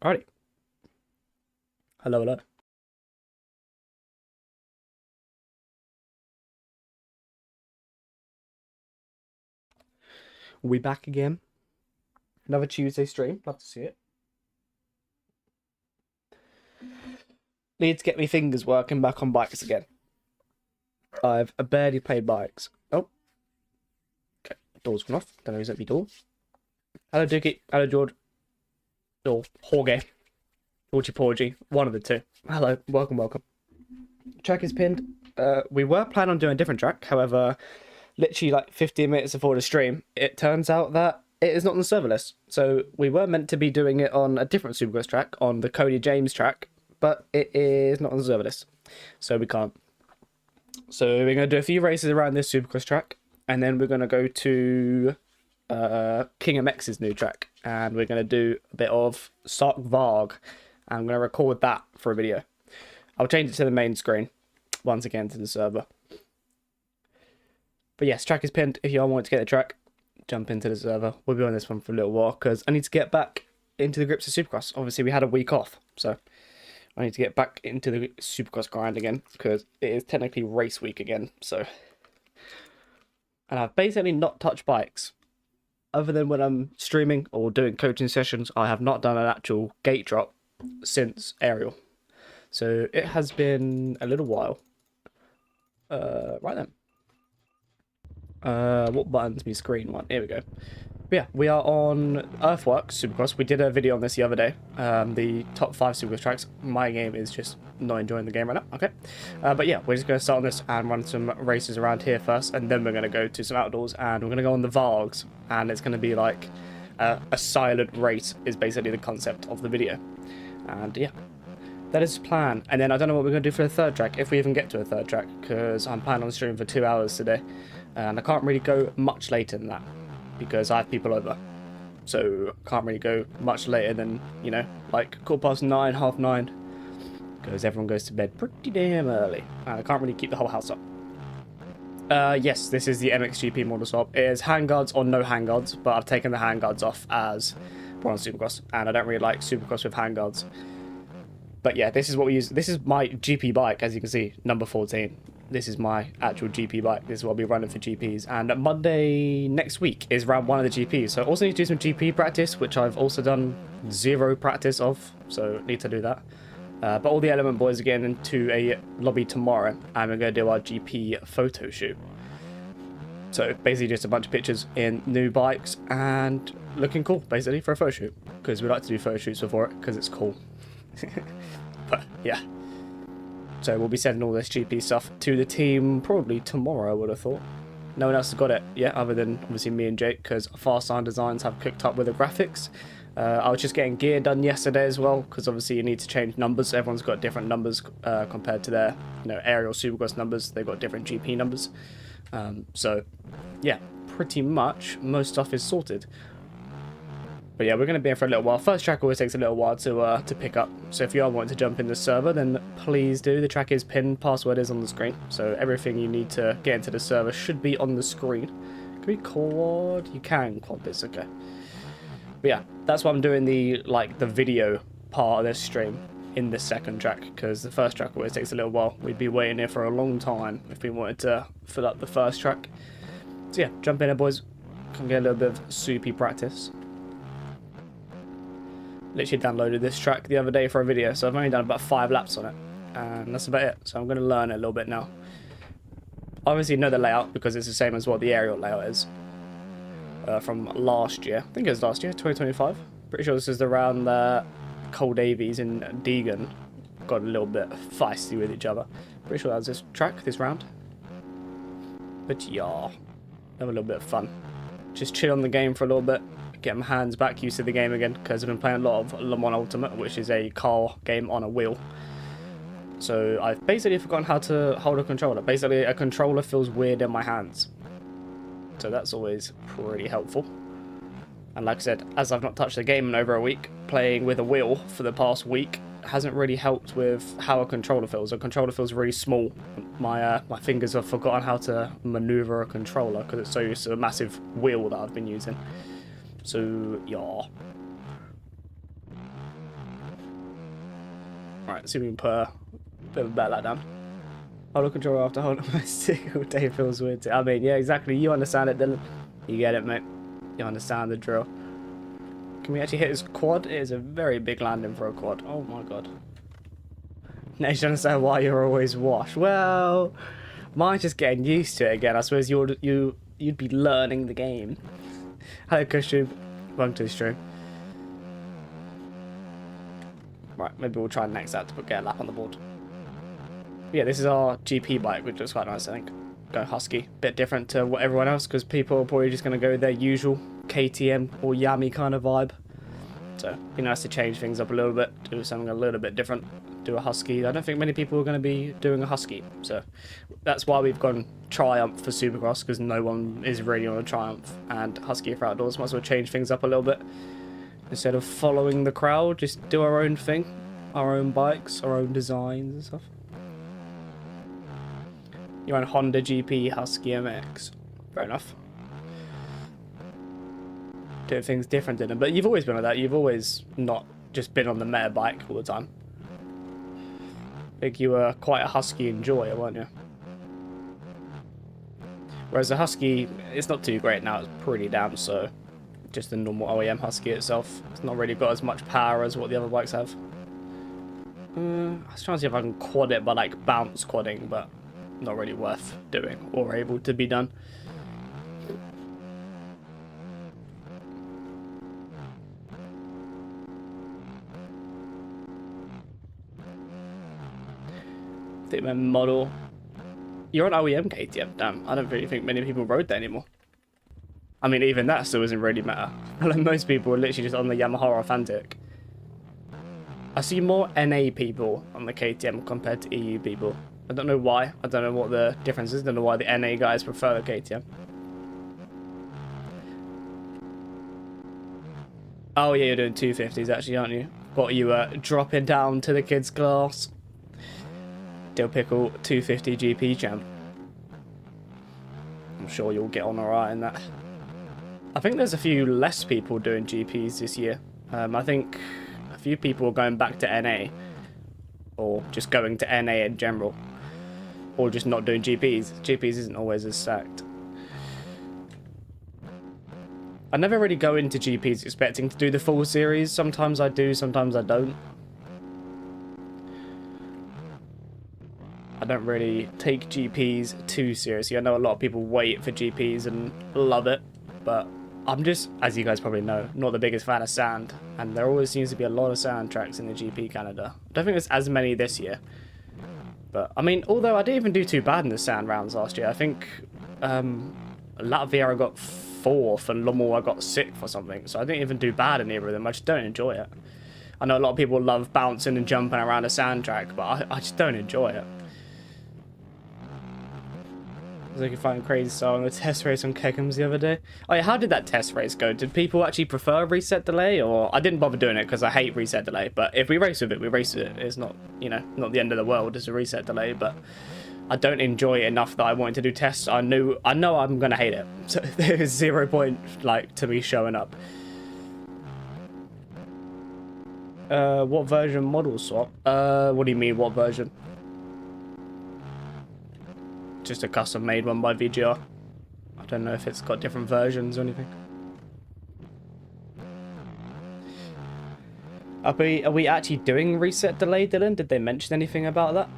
Alrighty. Hello, hello. We back again. Another Tuesday stream. Love to see it. Need to get my fingers working back on bikes again. I've barely played bikes. Oh. Okay. Door's gone off. Don't know who's at my door. Hello, Dookie. Hello, George. Or Jorge. Georgie Porgy. One of the two. Hello. Welcome, welcome. Track is pinned. We were planning on doing a different track. However, literally like 15 minutes before the stream, it turns out that it is not on the server list. So we were meant to be doing it on a different Supercross track, on the Cody James track, but it is not on the server list. So we can't. So we're going to do a few races around this Supercross track, and then we're going to go to King MX's new track, and we're going to do a bit of Sark Varg, and I'm going to record that for a video. I'll change it to the main screen, once again to the server. But yes, track is pinned. If you all want to get the track, jump into the server. We'll be on this one for a little while because I need to get back into the grips of Supercross. Obviously, we had a week off, so I need to get back into the Supercross grind again because it is technically race week again. So, and I've basically not touched bikes other than when I'm streaming or doing coaching sessions. I have not done an actual gate drop since Ariel, so it has been a little while. Right then. What button's my screen one? Here we go. But yeah, we are on Earthworks Supercross. We did a video on this the other day. The top 5 Supercross tracks. My game is just not enjoying the game right now. Okay. But yeah, we're just going to start on this and run some races around here first. And then we're going to go to some outdoors and we're going to go on the Vargs. And it's going to be like a silent race is basically the concept of the video. And yeah, that is the plan. And then I don't know what we're going to do for the third track, if we even get to a third track, because I'm planning on streaming for 2 hours today. And I can't really go much later than that because I have people over. So I can't really go much later than, you know, like 9:15, 9:30. Because everyone goes to bed pretty damn early. And I can't really keep the whole house up. Yes, this is the MXGP model swap. It is handguards or no handguards, but I've taken the handguards off as we're on Supercross. And I don't really like Supercross with handguards. But yeah, this is what we use. This is my GP bike, as you can see, number 14. This is my actual GP bike. This is what I'll be running for GPs. And Monday next week is round 1 of the GPs. So I also need to do some GP practice, which I've also done 0 practice of. So need to do that. But all the Element boys are getting into a lobby tomorrow. And we're going to do our GP photo shoot. So basically just a bunch of pictures in new bikes and looking cool, basically, for a photo shoot. Because we like to do photo shoots before it, because it's cool. But yeah. So we'll be sending all this GP stuff to the team probably tomorrow, I would have thought. No one else has got it yet, other than obviously me and Jake, because Fast Line Designs have cooked up with the graphics. I was just getting gear done yesterday as well, because obviously you need to change numbers. Everyone's got different numbers compared to their, you know, aerial Supercross numbers. They've got different GP numbers. So yeah, pretty much most stuff is sorted. But yeah, we're going to be here for a little while. First track always takes a little while to pick up. So if you are wanting to jump in the server, then please do. The track is pinned. Password is on the screen. So everything you need to get into the server should be on the screen. Can we quad? You can quad this, okay. But yeah, that's why I'm doing the video part of this stream in the second track. Because the first track always takes a little while. We'd be waiting here for a long time if we wanted to fill up the first track. So yeah, jump in there, boys. Come get a little bit of soupy practice. Literally downloaded this track the other day for a video, so I've only done about 5 laps on it, and that's about it. So I'm going to learn it a little bit now. Obviously know the layout because it's the same as what the aerial layout is from last year. I think it was last year, 2025. Pretty sure this is around the Cole Davies in Deegan. Got a little bit feisty with each other. Pretty sure that was this track, this round. But yeah, have a little bit of fun. Just chill on the game for a little bit. Get my hands back used to the game again because I've been playing a lot of Le Mans Ultimate, which is a car game on a wheel. So I've basically forgotten how to hold a controller. Basically, a controller feels weird in my hands. So that's always pretty helpful. And like I said, as I've not touched the game in over a week, playing with a wheel for the past week hasn't really helped with how a controller feels. A controller feels really small. My fingers have forgotten how to maneuver a controller because it's so used to a massive wheel that I've been using. So, yeah. Right, see if we can put a bit of a better down. Hold the controller after holding my stick all day feels weird too. I mean, yeah, exactly. You understand it, Dylan. You get it, mate. You understand the drill. Can we actually hit his quad? It is a very big landing for a quad. Oh my god. Now you understand why you're always washed. Well, mine's just getting used to it again. I suppose you'd be learning the game. Hello, Kushub. Welcome to the stream. Right, maybe we'll try next out to get a lap on the board. Yeah, this is our GP bike, which looks quite nice, I think. Go Husky. Bit different to what everyone else, because people are probably just going to go with their usual KTM or Yami kind of vibe. So, it'd be nice to change things up a little bit, do something a little bit different. Do a Husky. I don't think many people are going to be doing a Husky, so that's why we've gone Triumph for Supercross, because no one is really on a Triumph, and Husky for outdoors. Might as well change things up a little bit. Instead of following the crowd, just do our own thing. Our own bikes, our own designs and stuff. You're on Honda GP Husky MX. Fair enough. Doing things different in them, but you've always been like that. You've always not just been on the meta bike all the time. I think you were quite a Husky enjoyer, weren't you? Whereas the Husky, it's not too great now. It's pretty damn so. Just the normal OEM Husky itself. It's not really got as much power as what the other bikes have. I was trying to see if I can quad it by like bounce quadding, but not really worth doing or able to be done. I think my model. You're on OEM KTM, damn. I don't really think many people rode that anymore. I mean, even that still isn't really matter. Like most people are literally just on the Yamaha Authentic. I see more NA people on the KTM compared to EU people. I don't know why. I don't know what the difference is. I don't know why the NA guys prefer the KTM. Oh yeah, you're doing 250s actually, aren't you? What, you dropping down to the kids' class? Dill Pickle 250 GP champ. I'm sure you'll get on alright in that. I think there's a few less people doing GPs this year. I think a few people are going back to NA. Or just going to NA in general. Or just not doing GPs. GPs isn't always as stacked. I never really go into GPs expecting to do the full series. Sometimes I do, sometimes I don't. I don't really take GPs too seriously. I know a lot of people wait for GPs and love it, but I'm just, as you guys probably know, not the biggest fan of sand, and there always seems to be a lot of sand tracks in the GP Canada. I don't think there's as many this year, but I mean, although I didn't even do too bad in the sand rounds last year. I think Latvia I got 4th and Lommel I got 6th or something, so I didn't even do bad in either of them. I just don't enjoy it. I know a lot of people love bouncing and jumping around a sand track, but I just don't enjoy it. I was like, find crazy style on the test race on Kegums the other day. Oh yeah, how did that test race go? Did people actually prefer reset delay, or I didn't bother doing it because I hate reset delay. But if we race with it, we race with it. It's not, you know, not the end of the world. It's a reset delay, but I don't enjoy it enough that I wanted to do tests. I know I'm gonna hate it. So there's 0 point like to me showing up. What version model swap? What do you mean? What version? Just a custom made one by VGR. I don't know if it's got different versions or anything. Are we actually doing reset delay, Dylan? Did they mention anything about that?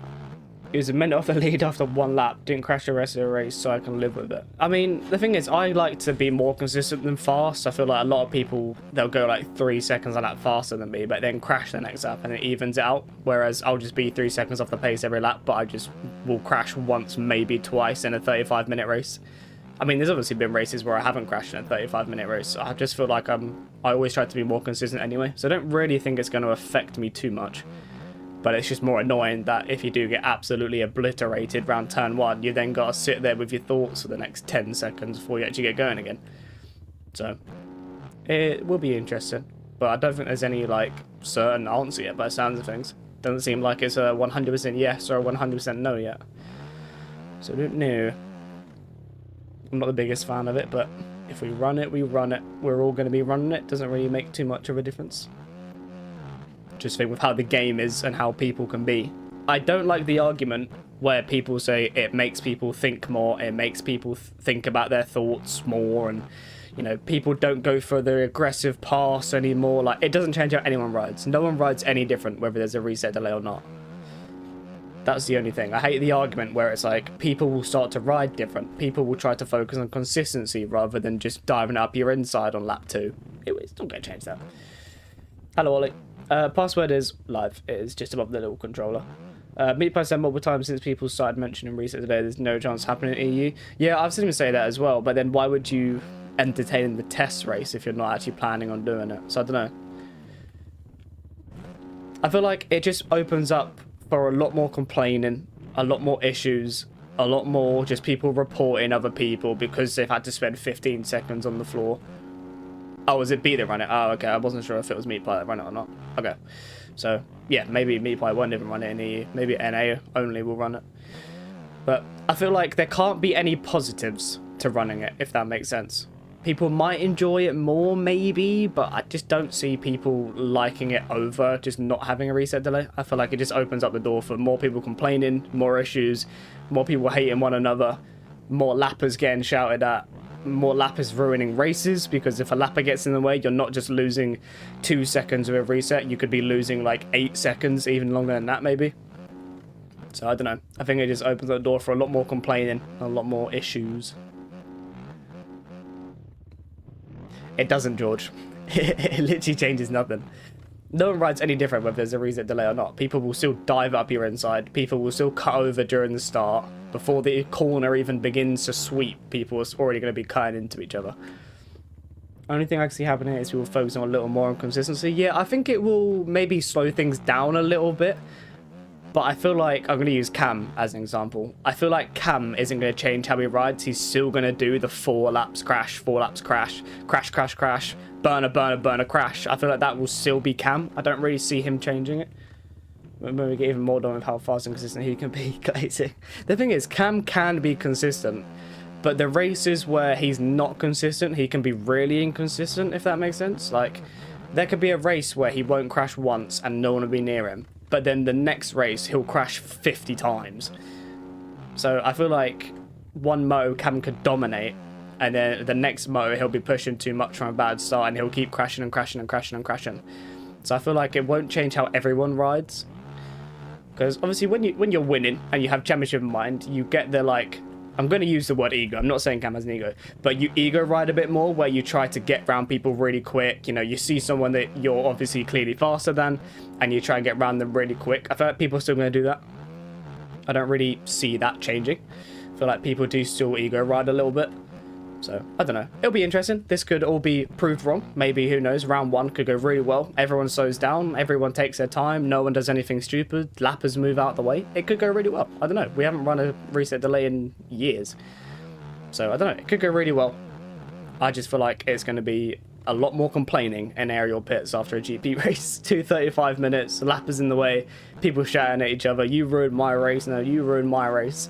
It was a minute off the lead after 1 lap, didn't crash the rest of the race, so I can live with it. I mean, the thing is, I like to be more consistent than fast. I feel like a lot of people, they'll go like 3 seconds a lap faster than me, but then crash the next lap and it evens it out. Whereas I'll just be 3 seconds off the pace every lap, but I just will crash once, maybe twice in a 35-minute race. I mean, there's obviously been races where I haven't crashed in a 35-minute race. So I just feel like I always try to be more consistent anyway. So I don't really think it's going to affect me too much. But it's just more annoying that if you do get absolutely obliterated round turn 1, you then got to sit there with your thoughts for the next 10 seconds before you actually get going again. So, it will be interesting. But I don't think there's any, like, certain answer yet by the sounds of things. Doesn't seem like it's a 100% yes or a 100% no yet. So I don't know. I'm not the biggest fan of it, but if we run it, we run it. We're all going to be running it. Doesn't really make too much of a difference. just think with how the game is and how people can be. I don't like the argument where people say it makes people think more, it makes people think about their thoughts more, and you know, people don't go for the aggressive pass anymore. Like, it doesn't change how anyone rides. No one rides any different whether there's a reset delay or not. That's the only thing. I hate the argument where it's like people will start to ride different. People will try to focus on consistency rather than just diving up your inside on lap 2. It's not going to change that. Hello, Ollie. Password is live. It is just above the little controller. Meat Pie said multiple times since people started mentioning reset today, there's no chance happening in EU. Yeah, I've seen him say that as well, but then why would you entertain the test race if you're not actually planning on doing it? So I don't know. I feel like it just opens up for a lot more complaining, a lot more issues, a lot more just people reporting other people because they've had to spend 15 seconds on the floor. Oh, was it B that ran it? Oh, okay. I wasn't sure if it was Meat Pie that ran it or not. Okay. So, yeah, maybe Meat Pie won't even run it in EU. Maybe NA only will run it. But I feel like there can't be any positives to running it, if that makes sense. People might enjoy it more, maybe, but I just don't see people liking it over just not having a reset delay. I feel like it just opens up the door for more people complaining, more issues, more people hating one another, more lappers getting shouted at, more lappers ruining races, because if a lapper gets in the way, you're not just losing 2 seconds of a reset, you could be losing like 8 seconds, even longer than that maybe. So I don't know, I think it just opens the door for a lot more complaining, a lot more issues. It doesn't, George. It literally changes nothing. No one rides any different whether there's a reset delay or not. People will still dive up your inside. People will still cut over during the start. Before the corner even begins to sweep, people are already going to be cutting into each other. Only thing I can see happening is people focusing a little more on consistency. Yeah, I think it will maybe slow things down a little bit. But I feel like, I'm going to use Cam as an example. I feel like Cam isn't going to change how he rides. He's still going to do the 4 laps crash, 4 laps crash, crash, crash, crash, burner, burner, burner, crash. I feel like that will still be Cam. I don't really see him changing it. When we get even more done with how fast and consistent he can be. Glazing. The thing is, Cam can be consistent. But the races where he's not consistent, he can be really inconsistent, if that makes sense. Like, there could be a race where he won't crash once and no one will be near him. But then the next race, he'll crash 50 times. So I feel like one moto Cam could dominate, and then the next moto he'll be pushing too much from a bad start, and he'll keep crashing and crashing and crashing and crashing. So I feel like it won't change how everyone rides. Because obviously when you're winning and you have championship in mind, you get the, like, I'm going to use the word ego. I'm not saying Cam has an ego, but you ego ride a bit more, where you try to get around people really quick. You know, you see someone that you're obviously clearly faster than, and you try and get around them really quick. I feel like people are still going to do that. I don't really see that changing. I feel like people do still ego ride a little bit. So, I don't know. It'll be interesting. This could all be proved wrong. Maybe, who knows, round 1 could go really well. Everyone slows down. Everyone takes their time. No one does anything stupid. Lappers move out the way. It could go really well. I don't know. We haven't run a reset delay in years. So, I don't know. It could go really well. I just feel like it's going to be a lot more complaining in aerial pits after a GP race. 2:35 minutes. Lappers in the way. People shouting at each other. You ruined my race. No, you ruined my race.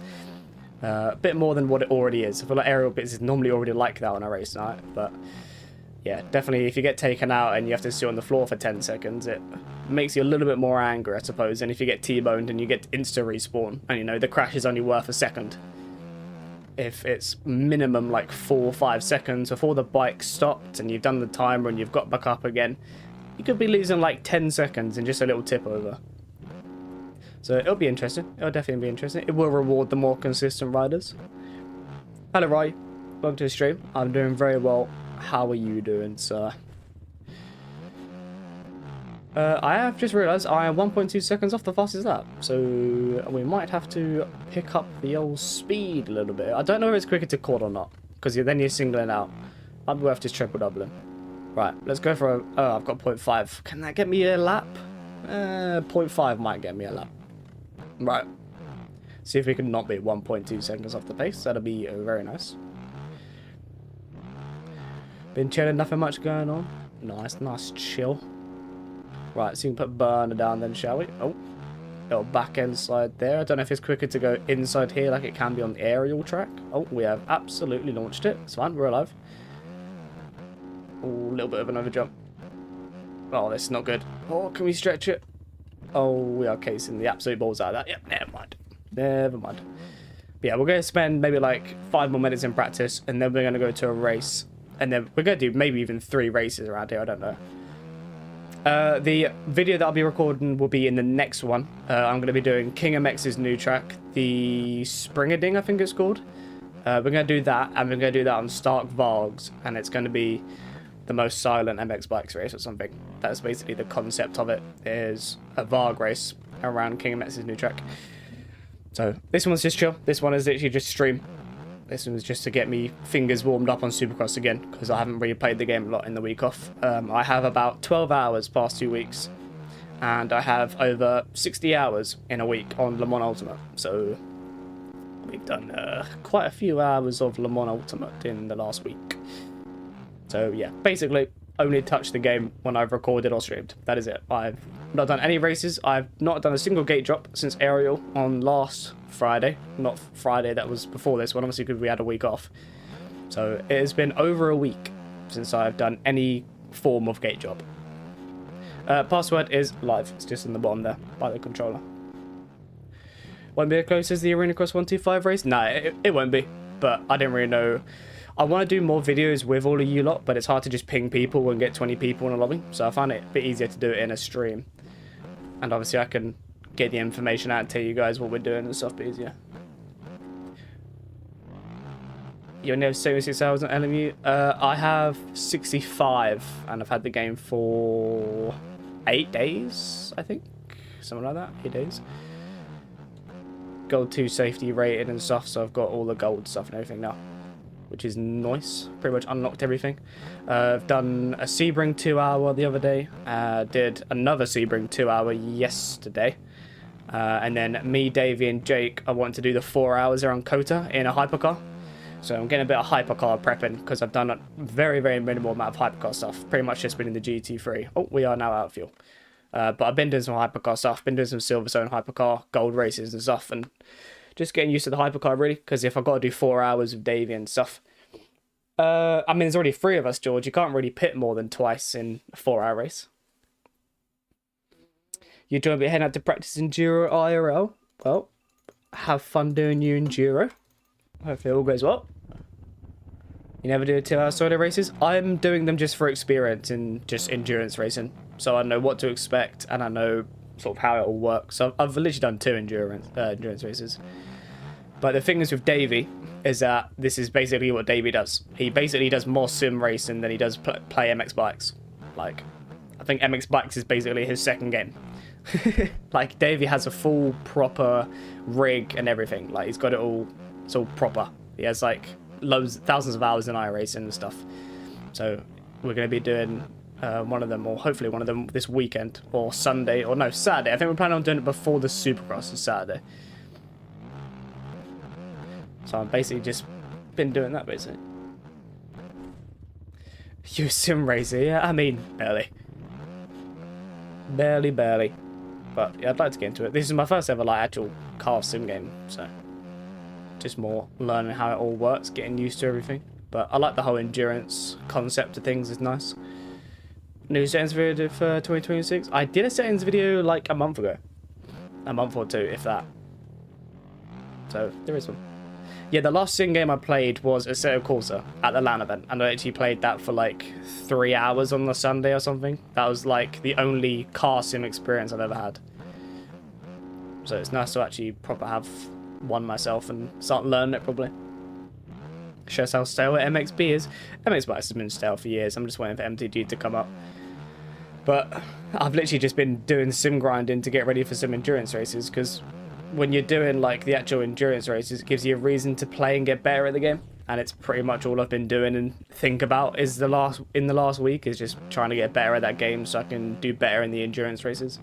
A bit more than what it already is. I feel like aerial bits is normally already like that on a race night, but yeah, definitely if you get taken out and you have to sit on the floor for 10 seconds, it makes you a little bit more angry, I suppose, than if you get T-boned and you get insta respawn, and you know, the crash is only worth a second. If it's minimum like 4 or 5 seconds before the bike stopped and you've done the timer and you've got back up again, you could be losing like 10 seconds in just a little tip over. So it'll be interesting. It'll definitely be interesting. It will reward the more consistent riders. Hello, Roy. Welcome to the stream. I'm doing very well. How are you doing, sir? I have just realised I am 1.2 seconds off the fastest lap. So we might have to pick up the old speed a little bit. I don't know if it's quicker to quad or not, because then you're singling out. Might be worth just triple doubling. Right, let's go for a... Oh, I've got 0.5. Can that get me a lap? 0.5 might get me a lap. Right. See if we can not be 1.2 seconds off the pace. That'll be very nice. Been chilling, nothing much going on. Nice chill. Right, so you can put burner down then, shall we? Oh, little back end slide there. I don't know if it's quicker to go inside here like it can be on the aerial track. Oh, we have absolutely launched it. It's fine, we're alive. Oh, a little bit of another jump. Oh, this is not good. Oh, can we stretch it? Oh, we are casing the absolute balls out of that. Yep, never mind. Never mind. But yeah, we're going to spend maybe like 5 more minutes in practice, and then we're going to go to a race. And then we're going to do maybe even 3 races around here. I don't know. The video that I'll be recording will be in the next one. I'm going to be doing King MX's new track, the Springerding, I think it's called. We're going to do that, and we're going to do that on Stark Vargs, and it's going to be the most silent MX bikes race or something. That's basically the concept of it, is a Varg race around King MX's new track. So this one's just chill. This one is literally just stream. This one's just to get me fingers warmed up on Supercross again, because I haven't really played the game a lot in the week off. I have about 12 hours past 2 weeks, and I have over 60 hours in a week on Le Mans Ultimate. So we've done quite a few hours of Le Mans Ultimate in the last week. So yeah, basically only touched the game when I've recorded or streamed. That is it. I've not done any races. I've not done a single gate drop since Ariel on last Friday. Not Friday, that was before this one, obviously, because we had a week off. So it has been over a week since I've done any form of gate drop. Password is live. It's just in the bottom there by the controller. Won't be as close as the Arena Cross 125 race? No, it won't be. But I didn't really know. I want to do more videos with all of you lot, but it's hard to just ping people and get 20 people in a lobby. So I find it a bit easier to do it in a stream. And obviously I can get the information out and tell you guys what we're doing and stuff easier. You only have 76 hours on LMU? I have 65, and I've had the game for 8 days, I think. Something like that, 8 days. Gold 2 safety rated and stuff, so I've got all the gold stuff and everything now, which is nice. Pretty much unlocked everything. I've done a Sebring 2 hour the other day. Did another Sebring 2 hour yesterday. And then me, Davey, and Jake, I want to do the 4 hours around Kota in a hypercar. So I'm getting a bit of hypercar prepping, because I've done a very, very minimal amount of hypercar stuff. Pretty much just been in the GT3. Oh, we are now out of fuel. But I've been doing some hypercar stuff. Been doing some Silverstone hypercar, gold races and stuff. And just getting used to the hypercar, really. Because if I've got to do 4 hours with Davey and stuff. I mean, there's already 3 of us, George. You can't really pit more than twice in a 4 hour race. You're doing a bit heading out to practice Enduro IRL. Well, have fun doing your Enduro. Hopefully it all goes well. You never do 2 hour solo races? I'm doing them just for experience in just endurance racing. So I know what to expect, and I know sort of how it all works. So I've literally done 2 endurance races. But the thing is with Davey is that this is basically what Davey does. He basically does more sim racing than he does play MX bikes. Like, I think MX bikes is basically his second game. Like, Davey has a full proper rig and everything. Like, he's got it all. It's all proper. He has like thousands of hours in iRacing and stuff. So we're going to be doing one of them, or hopefully one of them this weekend, or Sunday, or no, Saturday. I think we're planning on doing it before the Supercross on Saturday. So I've basically just been doing that, basically. You sim racer, yeah? I mean, barely. Barely. But yeah, I'd like to get into it. This is my first ever like actual car sim game, so just more learning how it all works, getting used to everything. But I like the whole endurance concept of things, is nice. New settings video for 2026. I did a settings video like a month ago. A month or 2, if that. So there is one. Yeah, the last sim game I played was Assetto Corsa at the LAN event, and I actually played that for like 3 hours on the Sunday or something. That was like the only car sim experience I've ever had. So it's nice to actually proper have one myself and start learning it properly. Shows how stale MXB is. MX Bikes has been stale for years. I'm just waiting for MTG to come up. But I've literally just been doing sim grinding to get ready for some endurance races, because when you're doing like the actual endurance races, it gives you a reason to play and get better at the game. And it's pretty much all I've been doing and think about is the last week is just trying to get better at that game so I can do better in the endurance races.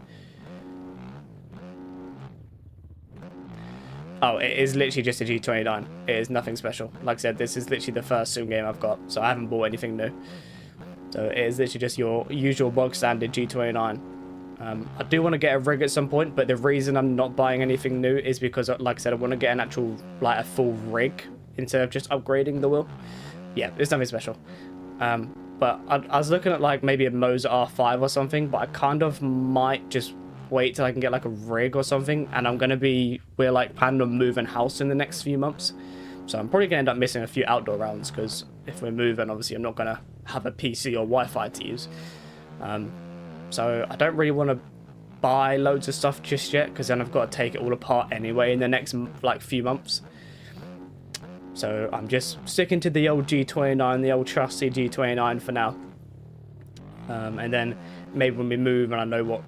Oh, it is literally just a G29. It is nothing special. Like I said, this is literally the first sim game I've got, so I haven't bought anything new. So it is literally just your usual bog standard G29. I do want to get a rig at some point, but the reason I'm not buying anything new is because, like I said, I want to get an actual, like a full rig instead of just upgrading the wheel. Yeah, it's nothing special. but I was looking at like maybe a Moza R5 or something, but I kind of might just wait till I can get like a rig or something, and we're like planning on moving house in the next few months, so I'm probably gonna end up missing a few outdoor rounds, because if we're moving, obviously I'm not gonna have a PC or Wi-Fi to use. So I don't really want to buy loads of stuff just yet, because then I've got to take it all apart anyway in the next like few months. So I'm just sticking to the old G29, the old trusty G29 for now. And then maybe when we move and I know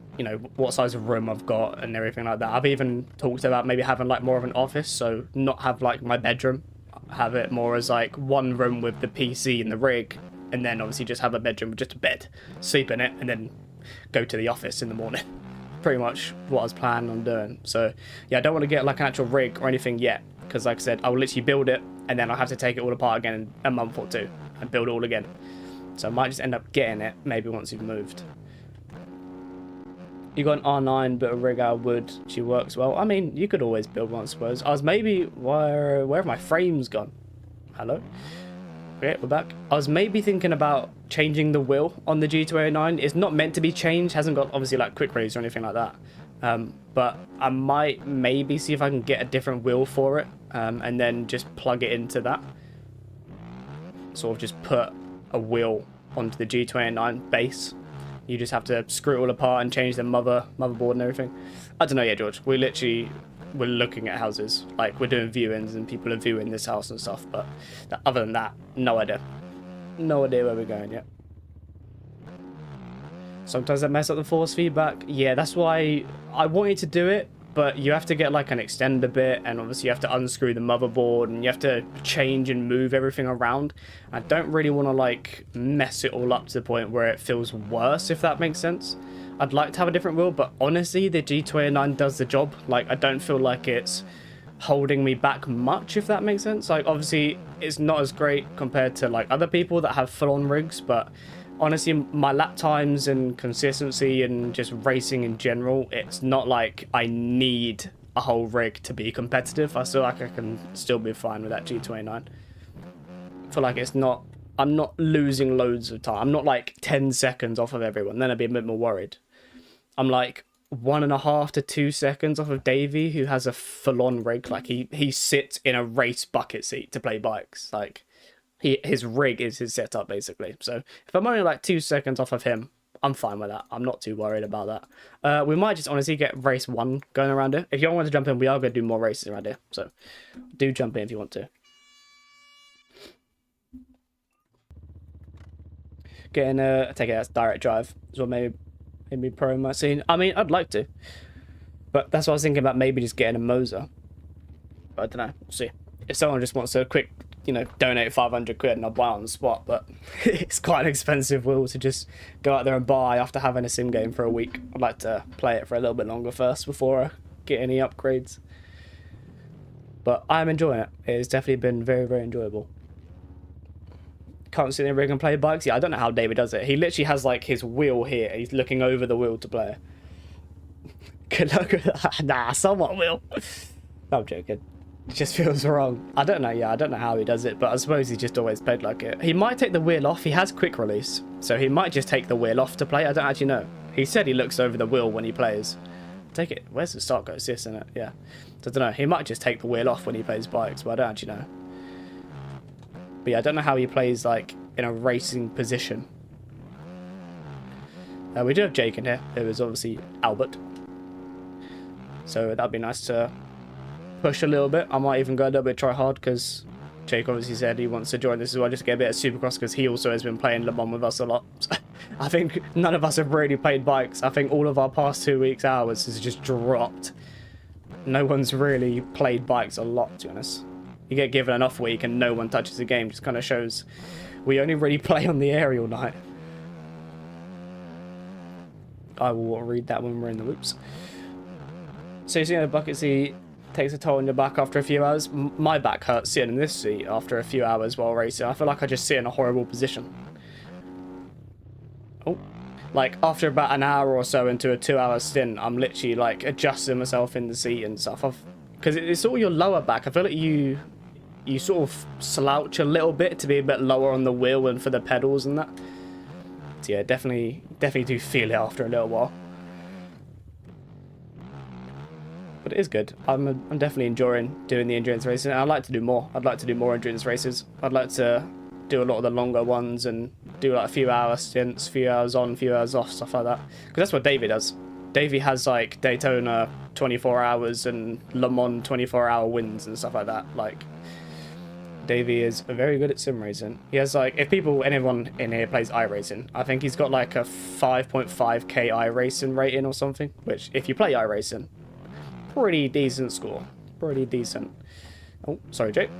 what size of room I've got and everything like that. I've even talked about maybe having like more of an office, so not have like my bedroom, have it more as like one room with the PC and the rig, and then obviously just have a bedroom with just a bed, sleep in it, and then go to the office in the morning. Pretty much what I was planning on doing. So yeah, I don't want to get like an actual rig or anything yet, because like I said, I'll literally build it and then I'll have to take it all apart again in a month or two and build it all again. So I might just end up getting it maybe once you've moved. You got an R9 but a rig out of wood, she works well. I mean, you could always build one, I suppose. I was maybe, where have my frames gone? Hello? Okay, we're back. I was maybe thinking about changing the wheel on the G289. It's not meant to be changed, hasn't got obviously like quick release or anything like that. But I might maybe see if I can get a different wheel for it, and then just plug it into that. Sort of just put a wheel onto the G29 base. You just have to screw it all apart and change the motherboard and everything. I don't know yet, George. We're looking at houses. Like, we're doing viewings and people are viewing this house and stuff, but other than that, no idea. No idea where we're going yet. Sometimes I mess up the force feedback. Yeah, that's why I wanted to do it, but you have to get like an extender bit, and obviously you have to unscrew the motherboard and you have to change and move everything around. I don't really want to like mess it all up to the point where it feels worse, if that makes sense. I'd like to have a different wheel, but honestly the G29 does the job. Like, I don't feel like it's holding me back much, if that makes sense. Like, obviously it's not as great compared to like other people that have full-on rigs, but honestly, my lap times and consistency and just racing in general, it's not like I need a whole rig to be competitive. I feel like I can still be fine with that G29. I feel like I'm not losing loads of time. I'm not like 10 seconds off of everyone. Then I'd be a bit more worried. I'm like 1.5 to 2 seconds off of Davey, who has a full-on rig. Like, he sits in a race bucket seat to play bikes. Like, his rig is his setup, basically. So if I'm only like 2 seconds off of him, I'm fine with that. I'm not too worried about that. We might just honestly get race 1 going around here. If you all want to jump in, we are going to do more races around here. So do jump in if you want to. Getting take it as direct drive is what maybe pro might see. I mean, I'd like to, but that's what I was thinking about, maybe just getting a Moza. But I don't know. We'll see. If someone just wants a quick, donate 500 quid and I'll buy it on the spot, but it's quite an expensive wheel to just go out there and buy after having a sim game for a week. I'd like to play it for a little bit longer first before I get any upgrades. But I'm enjoying it. It's definitely been very, very enjoyable. Can't sit in the rig and play bikes. Yeah, I don't know how David does it. He literally has like his wheel here. He's looking over the wheel to play. Good luck with that. Nah, someone will. No, I'm joking. It just feels wrong. I don't know. Yeah, I don't know how he does it, but I suppose he's just always played like it. He might take the wheel off. He has quick release, so he might just take the wheel off to play. I don't actually know. He said he looks over the wheel when he plays. Take it. Where's the start go? It's this, isn't it? Yeah. So I don't know. He might just take the wheel off when he plays bikes, but I don't actually know. But yeah, I don't know how he plays like in a racing position. We do have Jake in here. There was obviously Albert. So that'd be nice to push a little bit. I might even go a little bit try hard, because Jake obviously said he wants to join this as well, just to get a bit of Supercross, because he also has been playing Le Mans with us a lot. So I think none of us have really played bikes. I think all of our past 2 weeks hours has just dropped. No one's really played bikes a lot, to be honest. You get given an off week and no one touches the game, just kind of shows we only really play on the aerial night. I will read that when we're in the loops. So you see, the bucket seat takes a toll on your back after a few hours. My back hurts sitting in this seat after a few hours while racing. I feel like I just sit in a horrible position. Oh, like after about an hour or so into a 2-hour stint, I'm literally like adjusting myself in the seat and stuff. Because it's all your lower back. I feel like you sort of slouch a little bit to be a bit lower on the wheel and for the pedals and that. So yeah, definitely do feel it after a little while. But it is good. I'm definitely enjoying doing the endurance racing. And I'd like to do more. I'd like to do more endurance races. I'd like to do a lot of the longer ones and do like a few hour stints, few hours on, few hours off, stuff like that. Because that's what Davey does. Davey has like Daytona 24 hours and Le Mans 24-hour wins and stuff like that. Like, Davey is very good at sim racing. He has like, if anyone in here plays iRacing, I think he's got like a 5.5k iRacing rating or something, which if you play iRacing, pretty decent score. Pretty decent. Oh, sorry, Jake.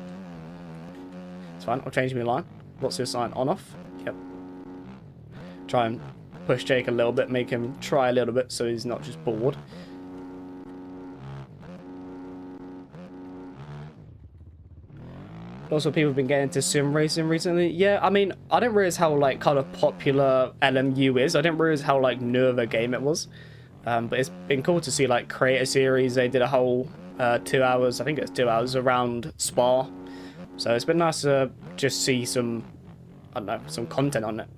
It's fine, I'll change my line. What's your sign? On, off? Yep. Try and push Jake a little bit, make him try a little bit so he's not just bored. Also, people have been getting into sim racing recently. Yeah, I mean, I didn't realize how like kind of popular LMU is. I didn't realize how like new of a game it was. But it's been cool to see like create a series. They did a whole 2 hours, I think it's 2 hours around Spa. So it's been nice to just see some, I don't know, some content on it.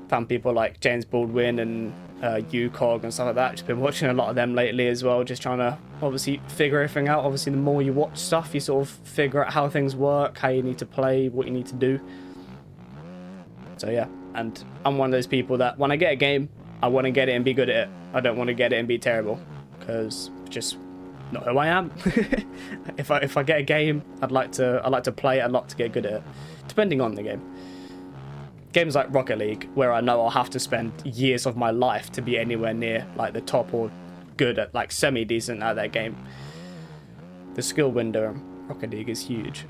Found people like James Baldwin and UCOG and stuff like that. Just been watching a lot of them lately as well, just trying to obviously figure everything out. Obviously, the more you watch stuff, you sort of figure out how things work, how you need to play, what you need to do. So yeah, and I'm one of those people that when I get a game, I want to get it and be good at it. I don't want to get it and be terrible, because just not who I am. If I get a game, I'd like to play it a lot to get good at it, depending on the game. Games like Rocket League, where I know I'll have to spend years of my life to be anywhere near like the top or good at like semi-decent at that game. The skill window in Rocket League is huge.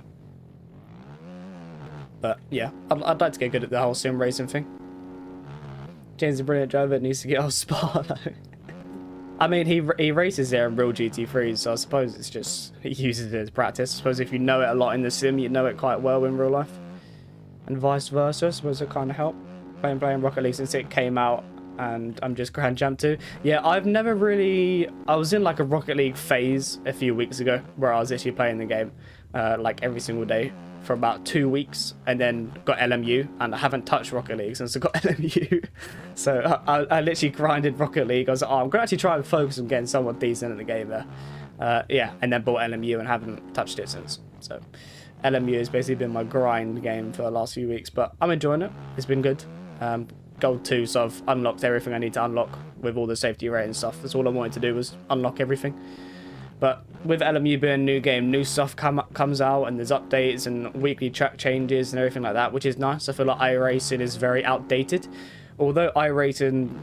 But yeah, I'd like to get good at the whole sim racing thing. James is a brilliant driver, needs to get off Spa though. I mean, he races there in real GT3s, so I suppose it's just, he uses it as practice. I suppose if you know it a lot in the sim, you know it quite well in real life. And vice versa, I suppose it kind of helped. Playing Rocket League since it came out, and I'm just Grand Champ 2. Yeah, I've never really... I was in like a Rocket League phase a few weeks ago, where I was actually playing the game like every single day for about 2 weeks, and then got LMU, and I haven't touched Rocket League since I got LMU. So I literally grinded Rocket League. I was like, oh, I'm going to actually try and focus on getting somewhat decent at the game there. Yeah, and then bought LMU and haven't touched it since. So LMU has basically been my grind game for the last few weeks, but I'm enjoying it. It's been good. Gold 2, so I've unlocked everything I need to unlock with all the safety rating stuff. That's all I wanted to do, was unlock everything. But with LMU being a new game, new stuff comes out, and there's updates and weekly track changes and everything like that, which is nice. I feel like iRacing is very outdated. Although iRacing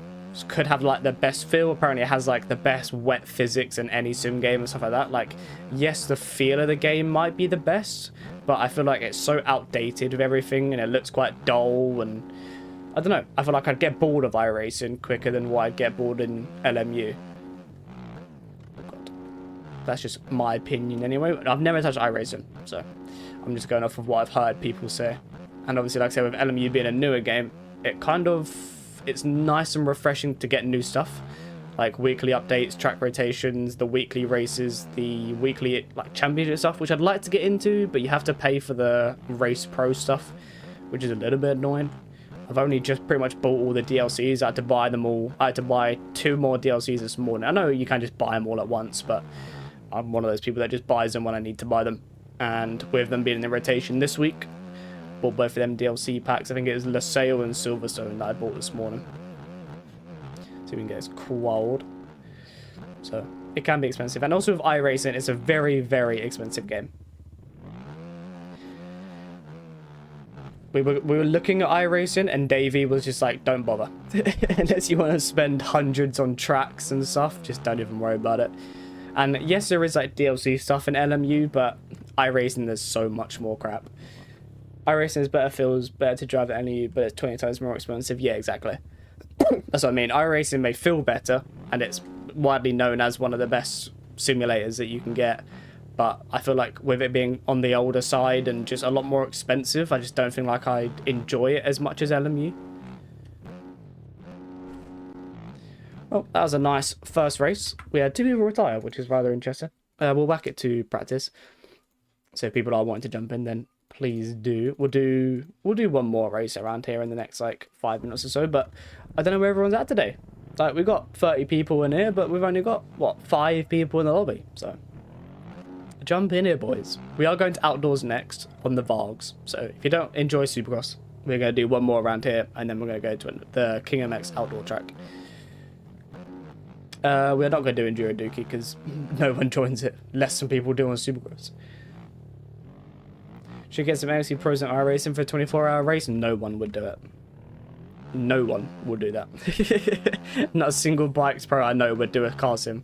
could have like the best feel, apparently it has like the best wet physics in any sim game and stuff like that. Like, yes, the feel of the game might be the best, but I feel like it's so outdated with everything, and it looks quite dull, and I don't know. I feel like I'd get bored of iRacing quicker than what I'd get bored in LMU. That's just my opinion anyway. I've never touched iRacing, so I'm just going off of what I've heard people say. And obviously, like I said, with LMU being a newer game, it's nice and refreshing to get new stuff. Like weekly updates, track rotations, the weekly races, the weekly like championship stuff, which I'd like to get into, but you have to pay for the Race Pro stuff, which is a little bit annoying. I've only just pretty much bought all the DLCs. I had to buy them all. I had to buy 2 more DLCs this morning. I know you can't just buy them all at once, but I'm one of those people that just buys them when I need to buy them. And with them being in the rotation this week, bought both of them DLC packs. I think it was LaSalle and Silverstone that I bought this morning. So we can get this quad. So it can be expensive. And also with iRacing, it's a very, very expensive game. We were looking at iRacing, and Davey was just like, don't bother. Unless you want to spend hundreds on tracks and stuff, just don't even worry about it. And yes, there is like DLC stuff in LMU, but iRacing, there's so much more crap. iRacing is better, feels better to drive than LMU, but it's 20 times more expensive. Yeah, exactly. That's what I mean. iRacing may feel better, and it's widely known as one of the best simulators that you can get. But I feel like with it being on the older side and just a lot more expensive, I just don't think like I'd enjoy it as much as LMU. Well, that was a nice first race. We had 2 people retire, which is rather interesting. We'll whack it to practice. So if people are wanting to jump in, then please do. We'll do one more race around here in the next like 5 minutes or so, but I don't know where everyone's at today. Like, we've got 30 people in here, but we've only got, what, 5 people in the lobby, so jump in here, boys. We are going to outdoors next on the Vargs, so if you don't enjoy Supercross, we're going to do one more around here, and then we're going to go to the King MX outdoor track. We're not going to do Enduro Dookie because no one joins it. Less than people do on Supercross. Should get some AFC Pros and iRacing for a 24-hour race. No one would do it. No one would do that. Not a single bikes pro I know would do a car sim.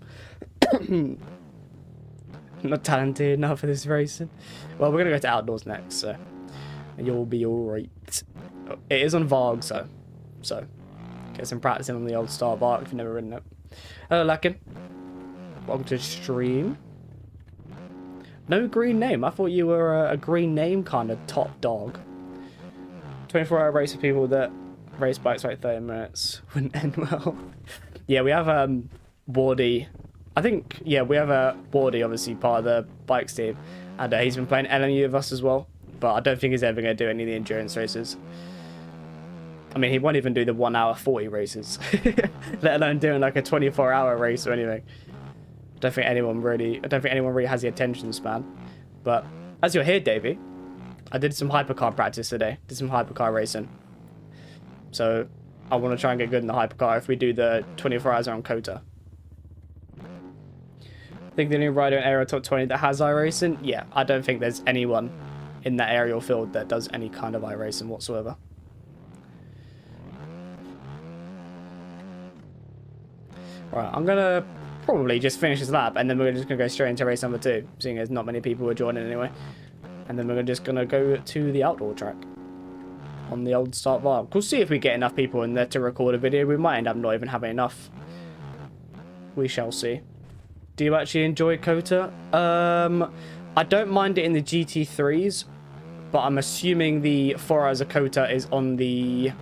Not talented enough for this racing. Well, we're going to go to outdoors next, so you'll be alright. It is on Varg, so get some practicing on the old Star Varg if you've never ridden it. Hello, Lakin. Welcome to the stream. No green name. I thought you were a green name kind of top dog. 24-hour race for people that race bikes like 30 minutes wouldn't end well. Yeah, we have Wardy. I think, yeah, we have Wardy, obviously part of the bikes team, and he's been playing LMU with us as well. But I don't think he's ever going to do any of the endurance races. I mean, he won't even do the 1 hour 40 races, let alone doing like a 24-hour race or anything. I don't think anyone really has the attention span. But as you're here, Davey, I did some hypercar practice today. Did some hypercar racing. So I want to try and get good in the hypercar if we do the 24 hours around Kota. I think the new rider in Aero Top 20 that has iRacing? Yeah, I don't think there's anyone in that aerial field that does any kind of iRacing whatsoever. Right, I'm going to probably just finish this lap, and then we're just going to go straight into race number 2, seeing as not many people are joining anyway. And then we're just going to go to the outdoor track on the old start Varg. We'll see if we get enough people in there to record a video. We might end up not even having enough. We shall see. Do you actually enjoy Kota? I don't mind it in the GT3s, but I'm assuming the 4 hours of Kota is on the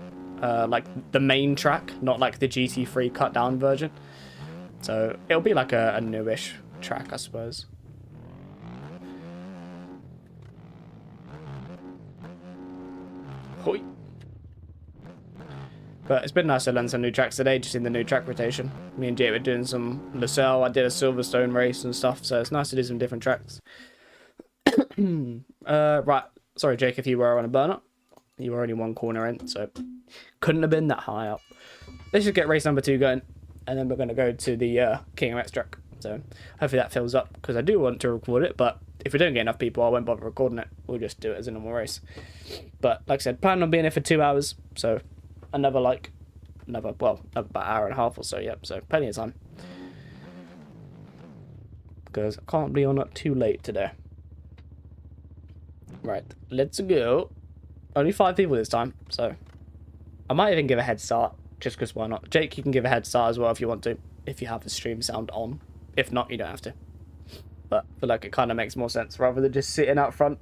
like the main track, not like the GT3 cut down version. So it'll be like a newish track, I suppose. Hoi. But it's been nice to learn some new tracks today, just in the new track rotation. Me and Jake were doing some Lucelle. I did a Silverstone race and stuff, so it's nice to do some different tracks. Right. Sorry, Jake, if you were on a burnout. You were only one corner in, so couldn't have been that high up. Let's just get race number 2 going, and then we're going to go to the King MX track. So hopefully that fills up, because I do want to record it, but if we don't get enough people, I won't bother recording it. We'll just do it as a normal race. But like I said, planning on being here for 2 hours, so another about an hour and a half or so, yep, so plenty of time. Because I can't be on it too late today. Right, let's go. Only 5 people this time, so I might even give a head start, just because why not? Jake, you can give a head start as well if you want to, if you have the stream sound on. If not, you don't have to. But I feel like it kind of makes more sense rather than just sitting out front.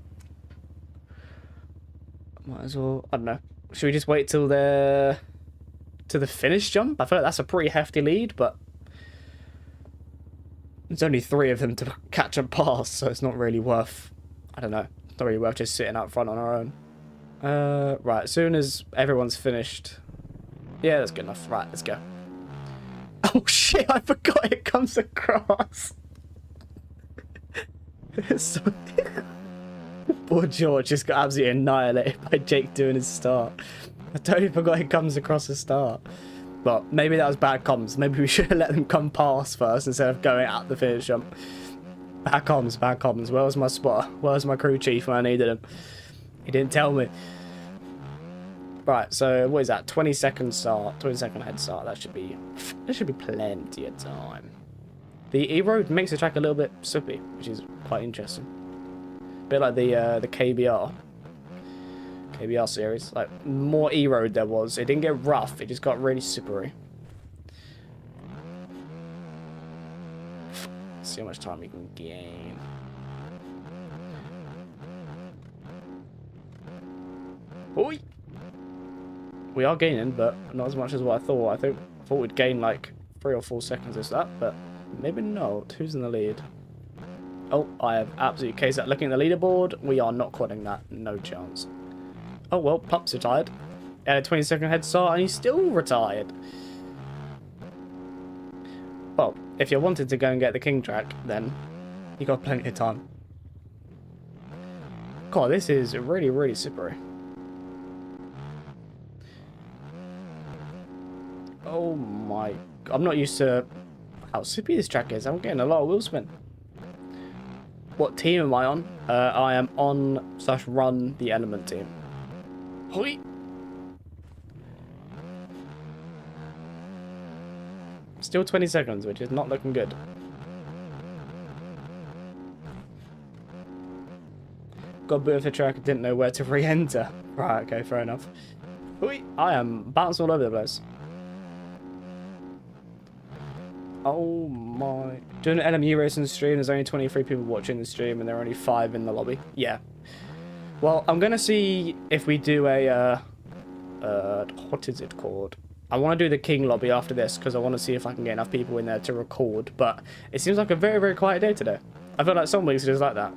Might as well, I don't know. Should we just wait till the finish jump? I feel like that's a pretty hefty lead, but there's only 3 of them to catch and pass, so it's not really worth, I don't know, it's not really worth just sitting out front on our own. Right, as soon as everyone's finished. Yeah, that's good enough. Right, let's go. Oh shit, I forgot it comes across. So poor George just got absolutely annihilated by Jake doing his start. I totally forgot it comes across the start. Well, maybe that was bad comms. Maybe we should have let them come past first instead of going at the finish jump. Bad comms, bad comms. Where was my spotter? Where was my crew chief when I needed him? He didn't tell me. Right, so what is that? 20-second start, 20-second head start. That should be plenty of time. The E-Road makes the track a little bit soupy, which is quite interesting. A bit like the KBR series. Like more E-Road there was. It didn't get rough. It just got really slippery. See how much time you can gain. Oi! We are gaining, but not as much as what I thought. I thought we'd gain like 3 or 4 seconds as that, but maybe not. Who's in the lead? Oh, I have absolutely cased that. Looking at the leaderboard, we are not quadding that. No chance. Oh, well, Pup's retired. Had a 20-second head start, and he's still retired. Well, if you wanted to go and get the king track, then you got plenty of time. God, this is really, really slippery. Oh my... I'm not used to how slippy this track is. I'm getting a lot of wheel spin. What team am I on? I am on / run the Element team. Hoi! Still 20 seconds, which is not looking good. Got a bit of a track, didn't know where to re-enter. Right, okay, fair enough. Hoi! I am bouncing all over the place. Oh my... Doing an LMU racing stream, there's only 23 people watching the stream and there are only 5 in the lobby. Yeah. Well, I'm gonna see if we do a, what is it called? I want to do the King lobby after this because I want to see if I can get enough people in there to record, but it seems like a very, very quiet day today. I feel like some weeks it is like that.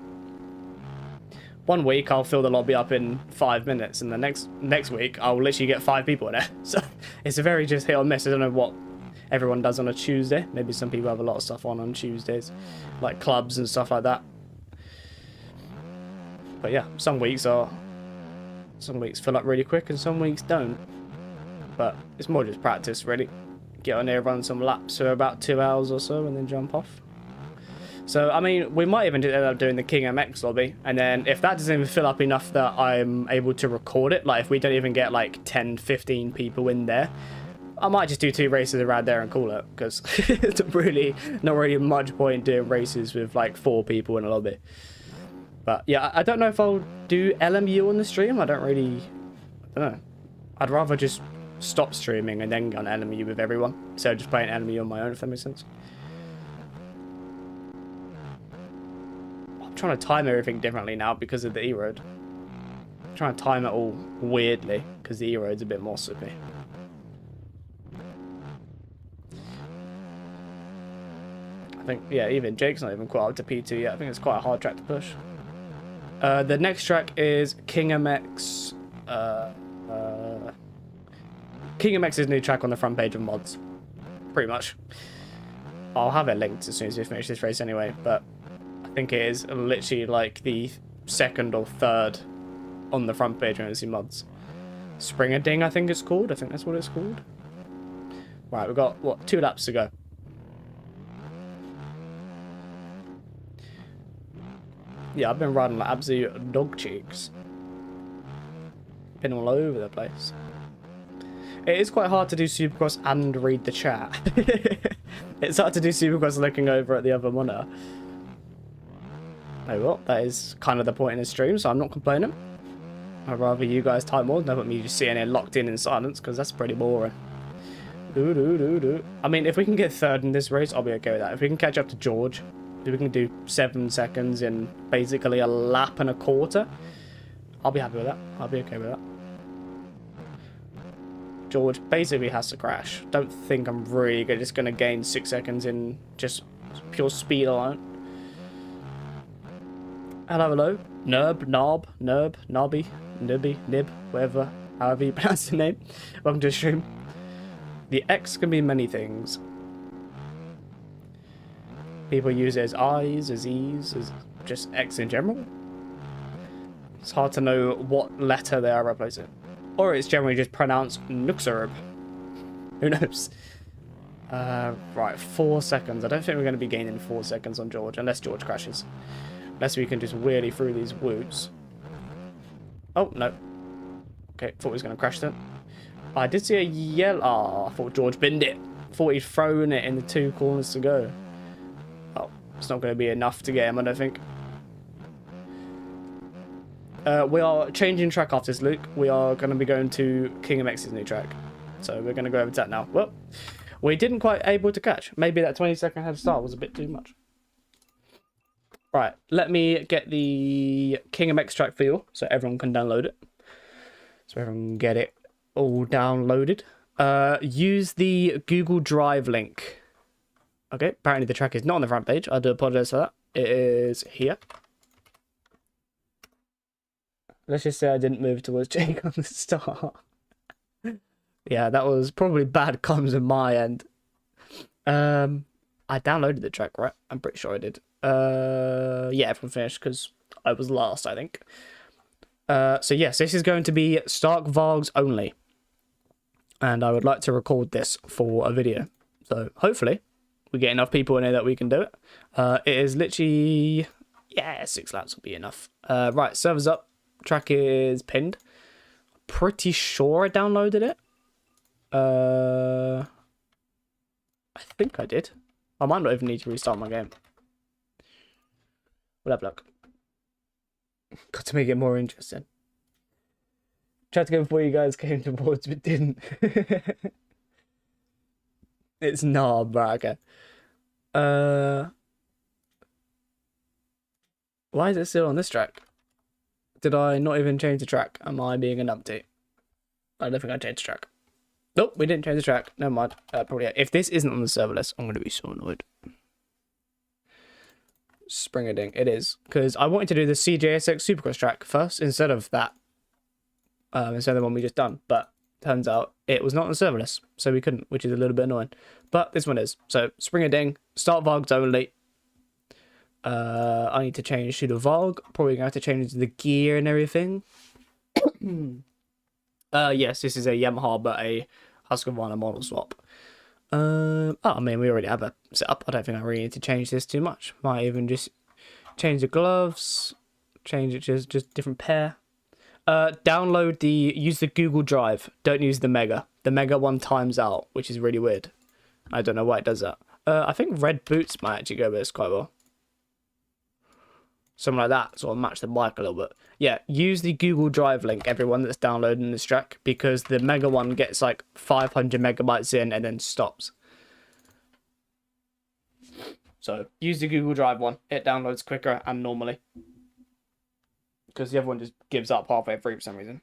One week I'll fill the lobby up in 5 minutes and the next week I'll literally get 5 people in there. So it's a very just hit or miss. I don't know what everyone does on a Tuesday. Maybe some people have a lot of stuff on Tuesdays, like clubs and stuff like that. But yeah, some weeks fill up really quick and some weeks don't. But it's more just practice, really. Get on there, run some laps for about 2 hours or so, and then jump off. So, I mean, we might even end up doing the King MX lobby, and then if that doesn't even fill up enough that I'm able to record it, like if we don't even get like 10, 15 people in there, I might just do 2 races around there and call it, because it's really not really much point doing races with like 4 people in a lobby. But yeah, I don't know if I'll do LMU on the stream. I don't know. I'd rather just stop streaming and then go on LMU with everyone, so just playing LMU on my own, if that makes sense. I'm trying to time everything differently now because of the E-Road. I'm trying to time it all weirdly because the E-Road's a bit more soupy. I think, yeah, even Jake's not even quite up to P2 yet. I think it's quite a hard track to push. The next track is King MX. King MX's new track on the front page of mods. Pretty much. I'll have it linked as soon as we finish this race anyway, but I think it is literally like the 2nd or 3rd on the front page when you see mods. Springer Ding, I think it's called. I think that's what it's called. Right, we've got, what, 2 laps to go. Yeah, I've been riding like absolute dog cheeks. Been all over the place. It is quite hard to do Supercross and read the chat. It's hard to do Supercross looking over at the other monitor. Oh well, that is kind of the point in the stream, so I'm not complaining. I'd rather you guys type more than me just sitting here locked in silence, because that's pretty boring. I mean, if we can get 3rd in this race, I'll be okay with that. If we can catch up to George, if we can do 7 seconds in basically a lap and a quarter, I'll be happy with that. I'll be okay with that. George basically has to crash. Don't think I'm really just going to gain 6 seconds in just pure speed alone. Hello. Nub, Knob, Nub, Nobby, Nibby, Nib, whatever, however you pronounce the name. Welcome to the stream. The X can be many things. People use it as I's, as E's, as just X in general. It's hard to know what letter they are replacing. Or it's generally just pronounced Nuxerb. Who knows? Right, 4 seconds. I don't think we're going to be gaining 4 seconds on George, unless George crashes. Unless we can just wheelie through these woods. Oh, no. Okay, thought he was going to crash then. I did see a yellow... Oh, I thought George binned it. Thought he'd thrown it in the 2 corners to go. Oh, it's not going to be enough to get him, I don't think. We are changing track after this, Luke. We are going to be going to King MX's new track. So we're going to go over to that now. Well, we didn't quite able to catch. Maybe that 20-second head start was a bit too much. Right, let me get the King MX track for you so everyone can download it. So everyone can get it all downloaded. Use the Google Drive link. Okay, apparently the track is not on the front page. I do apologize for that. It is here. Let's just say I didn't move towards Jake on the start. Yeah, that was probably bad comms on my end. I downloaded the track, right? I'm pretty sure I did. Yeah, everyone finished because I was last, I think. So yes, this is going to be Stark Vargs only. And I would like to record this for a video. So hopefully we get enough people in here that we can do it. It is literally, yeah, 6 laps will be enough. Right, server's up. Track is pinned. Pretty sure I downloaded it. I think I did. I might not even need to restart my game. We'll have a look. Got to make it more interesting. Tried to go before you guys came towards, but didn't. It's not, but okay. Why is it still on this track? Did I not even change the track? Am I being an update? I don't think I changed the track. Nope, we didn't change the track. Never mind. Probably. If this isn't on the server list, I'm going to be so annoyed. Springer Ding. It is. Because I wanted to do the CJSX Supercross track first instead of that. Instead of the one we just done. But turns out it was not on the server list. So we couldn't, which is a little bit annoying. But this one is. So Springer Ding. Start Vargs only. I need to change to the Varg. Probably going to have to change the gear and everything. Yes, this is a Yamaha, but a Husqvarna model swap. I mean, we already have a setup. I don't think I really need to change this too much. Might even just change the gloves, change it to just different pair. Use the Google Drive. Don't use the Mega. The Mega one times out, which is really weird. I don't know why it does that. I think red boots might actually go with this quite well. Something like that, sort of match the bike a little bit. Yeah, use the Google Drive link, everyone that's downloading this track, because the Mega one gets like 500 megabytes in and then stops. So use the Google Drive one. It downloads quicker and normally. Because the other one just gives up halfway through for some reason.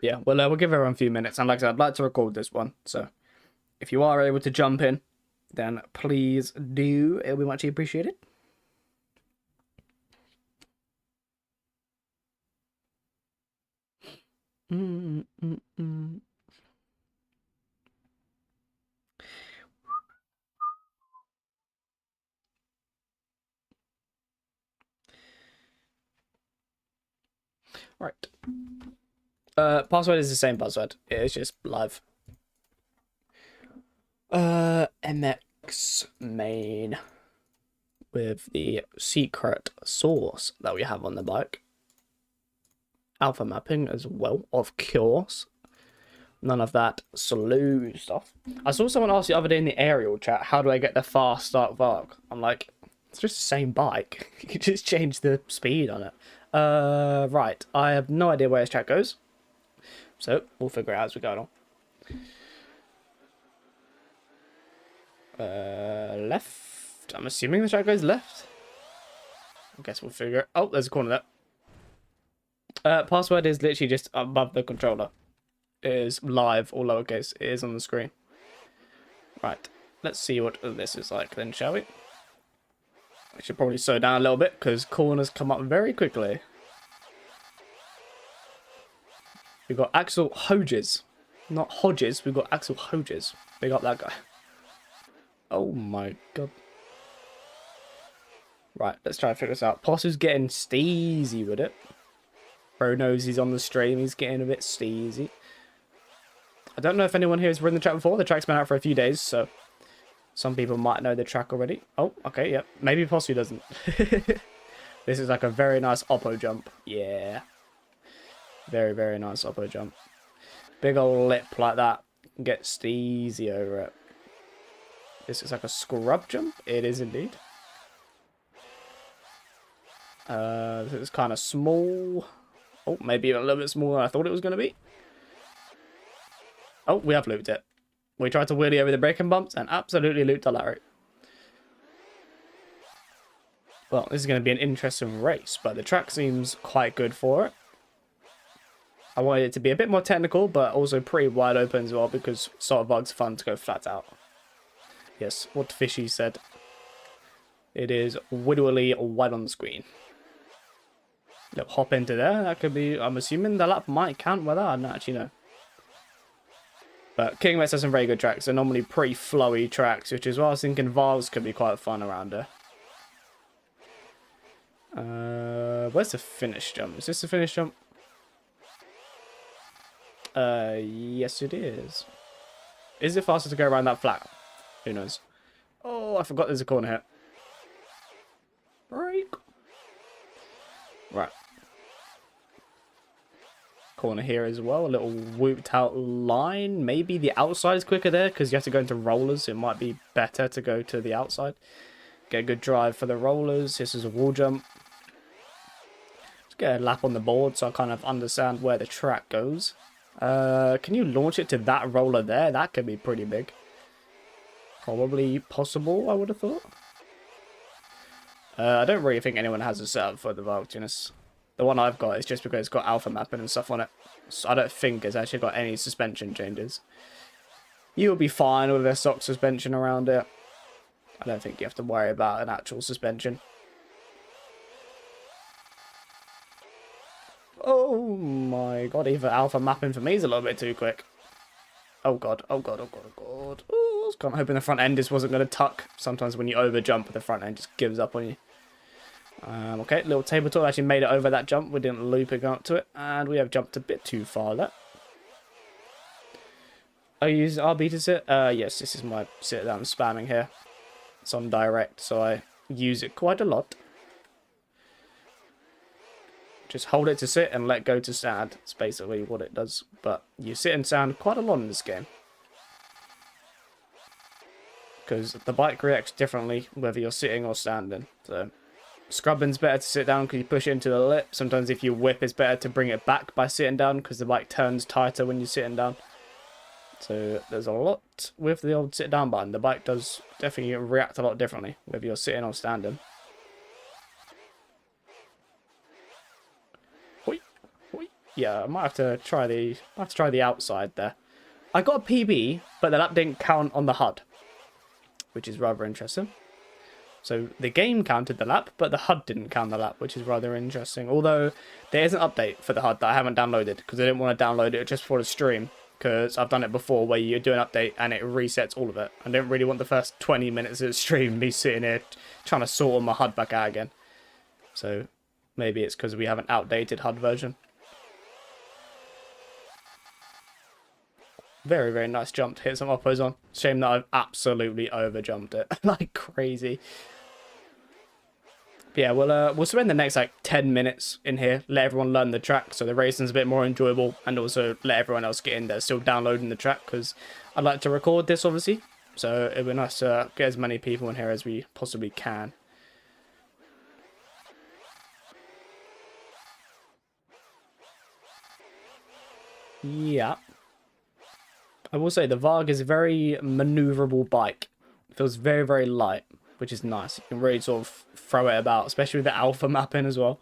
Yeah, well, we'll give everyone a few minutes. And like I said, I'd like to record this one. So if you are able to jump in, then please do. It'll be much appreciated. Right. Password is the same password. It's just live. MX main with the secret source that we have on the bike. Alpha mapping as well, of course. None of that slow stuff. I saw someone ask the other day in the aerial chat, how do I get the fast Stark Varg? I'm like, it's just the same bike. You just change the speed on it. Right. I have no idea where this track goes. So, we'll figure it out as we go along. Left. I'm assuming the track goes left. I guess we'll figure it. Oh, there's a corner there. Password is literally just above the controller. It is live or lowercase. It is on the screen. Right. Let's see what this is like then, shall we? I should probably slow down a little bit because corners come up very quickly. We've got Axel Hodges. Not Hodges, we've got Axel Hodges. Big up that guy. Oh my god. Right, let's try to figure this out. Possu's getting steezy with it. Bro knows he's on the stream, he's getting a bit steezy. I don't know if anyone here has ridden the track before. The track's been out for a few days, so some people might know the track already. Oh, okay, yep. Maybe Possu doesn't. This is like a very nice oppo jump. Yeah. Very, very nice oppo jump. Big old lip like that. Get steezy over it. This is like a scrub jump. It is indeed. This is kind of small. Oh, maybe even a little bit smaller than I thought it was going to be. Oh, we have looped it. We tried to wheelie over the braking bumps and absolutely looped a Larry. Well, this is going to be an interesting race, but the track seems quite good for it. I wanted it to be a bit more technical, but also pretty wide open as well, because Solarvug's fun to go flat out. Yes, what Fishy said. It is widowy white on the screen. Yep, hop into there. That could be, I'm assuming the lap might count with that. I don't actually know. But King Mets has some very good tracks. They're normally pretty flowy tracks, which is why I was thinking Vars could be quite fun around there. Where's the finish jump? Is this the finish jump? Yes it is. Is it faster to go around that flat? Who knows? Oh, I forgot there's a corner here. Break. Right. Corner here as well. A little whooped out line. Maybe the outside is quicker there because you have to go into rollers. It might be better to go to the outside. Get a good drive for the rollers. This is a wall jump. Let's get a lap on the board so I kind of understand where the track goes. Can you launch it to that roller there? That could be pretty big. Probably possible, I would have thought. I don't really think anyone has a setup for the Varg. The one I've got is just because it's got alpha mapping and stuff on it. So I don't think it's actually got any suspension changes. You'll be fine with a stock suspension around it. I don't think you have to worry about an actual suspension. Oh my god, even alpha mapping for me is a little bit too quick. Oh god, oh god, oh god, oh god. Oh, I was kind of hoping the front end just wasn't going to tuck. Sometimes when you over jump, the front end just gives up on you. Okay, little tabletop actually made it over that jump. We didn't loop it up to it, and we have jumped a bit too far there. I use RB to sit. Yes, this is my sit that I'm spamming here. It's on direct, so I use it quite a lot. Just hold it to sit and let go to stand. That's basically what it does. But you sit and stand quite a lot in this game. Because the bike reacts differently whether you're sitting or standing. So scrubbing's better to sit down because you push it into the lip. Sometimes if you whip, it's better to bring it back by sitting down because the bike turns tighter when you're sitting down. So there's a lot with the old sit down button. The bike does definitely react a lot differently whether you're sitting or standing. Yeah, I might have to try the outside there. I got a PB, but the lap didn't count on the HUD, which is rather interesting. So the game counted the lap, but the HUD didn't count the lap, which is rather interesting. Although there is an update for the HUD that I haven't downloaded because I didn't want to download it just for the stream. Because I've done it before where you do an update and it resets all of it. I didn't really want the first 20 minutes of the stream me sitting here trying to sort all my HUD back out again. So maybe it's because we have an outdated HUD version. Very, very nice jump to hit some oppos on. Shame that I've absolutely over-jumped it. Like crazy. But yeah, we'll spend the next like 10 minutes in here. Let everyone learn the track so the racing's a bit more enjoyable. And also let everyone else get in there still downloading the track. Because I'd like to record this obviously. So it'd be nice to get as many people in here as we possibly can. Yeah. I will say the Varg is a very maneuverable bike. It feels very, very light, which is nice. You can really sort of throw it about, especially with the alpha mapping as well.